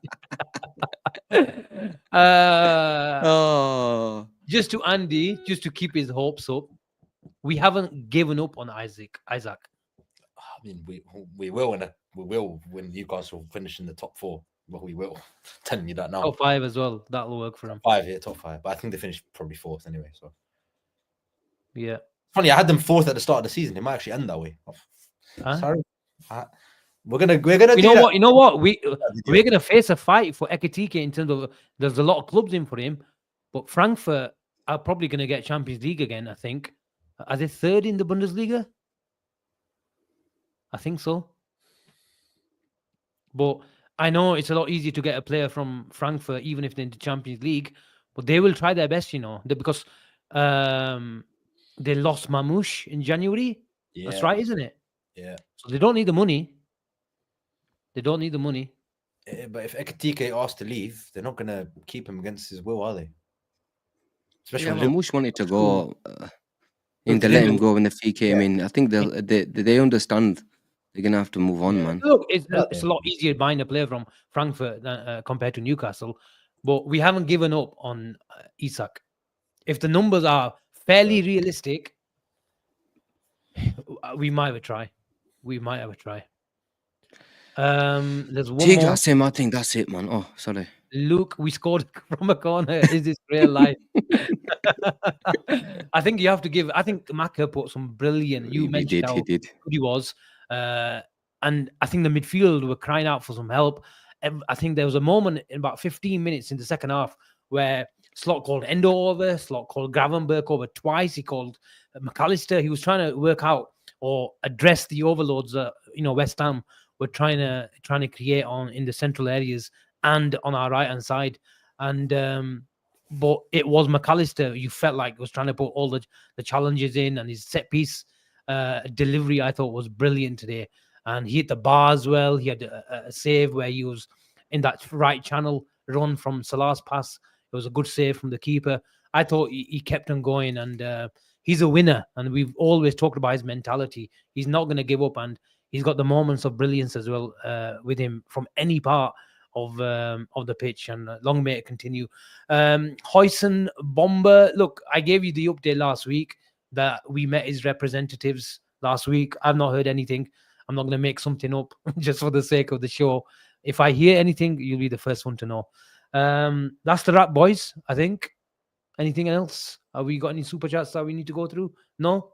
Just to Andy, just to keep his hopes up, we haven't given up on Isaac. I mean, we will when Newcastle finish in the top 4. Well, we will. I'm telling you that now. Top 5 as well. That'll work for him. Top 5. But I think they finished probably 4th anyway. So yeah. Funny, I had them 4th at the start of the season. It might actually end that way. Sorry. We're gonna. You know what? We're gonna face a fight for Ekitike in terms of there's a lot of clubs in for him, but Frankfurt are probably gonna get Champions League again. I think. Are they 3rd in the Bundesliga? I think so. But I know it's a lot easier to get a player from Frankfurt, even if they're in the Champions League. But they will try their best, because they lost Mamouche in January. Yeah. That's right, isn't it? Yeah. So they don't need the money. But if Ekitike asked to leave, they're not going to keep him against his will, are they? Especially when Mamouche wanted to go. And they let him go when the fee came in. I think they understand they're going to have to move on, man. Look, it's a lot easier buying a player from Frankfurt compared to Newcastle. But we haven't given up on Isak. If the numbers are fairly realistic, we might have a try. There's one more. Asim, I think that's it, man. Oh, sorry. Luke, we scored from a corner. Is this real life? I think you have to give. I think Maka put some brilliant. You mentioned how good he was, and I think the midfield were crying out for some help. I think there was a moment in about 15 minutes in the second half where Slot called Endo over, Slot called Gravenberg over twice. He called McAllister. He was trying to work out or address the overloads that West Ham were trying to create in the central areas and on our right hand side. And but it was McAllister. You felt like was trying to put all the challenges in, and his set piece delivery I thought was brilliant today. And he hit the bar as well. He had a save where he was in that right channel run from Salah's pass. It was a good save from the keeper. I thought he kept on going, and he's a winner. And we've always talked about his mentality. He's not going to give up, and he's got the moments of brilliance as well with him from any part of the pitch, and long may it continue. Hoyson Bomber, look, I gave you the update last week that we met his representatives last week. I've not heard anything. I'm not going to make something up just for the sake of the show. If I hear anything, you'll be the first one to know. That's the wrap, boys, I think. Anything else? Have we got any super chats that we need to go through? No?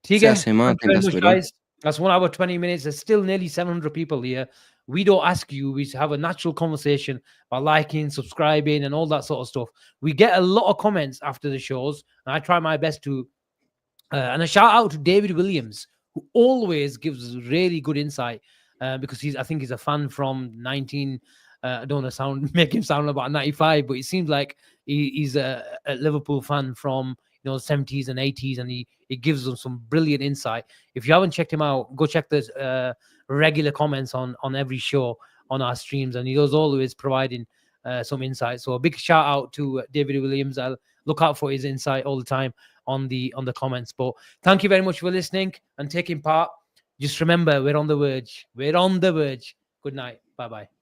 That's Asim, I think that's good, guys. That's 1 hour, 20 minutes. There's still nearly 700 people here. We don't ask you. We have a natural conversation by liking, subscribing, and all that sort of stuff. We get a lot of comments after the shows, and I try my best to. And a shout out to David Williams, who always gives really good insight because I think he's a fan from 19. I don't want to make him sound about 95, but it seems like he's a Liverpool fan from 70s and 80s, and he gives them some brilliant insight. If you haven't checked him out, go check the regular comments on every show on our streams, and he was always providing some insight. So a big shout out to David Williams. I'll look out for his insight all the time on the comments. But thank you very much for listening and taking part. Just remember, we're on the verge. We're on the verge. Good night. Bye-bye.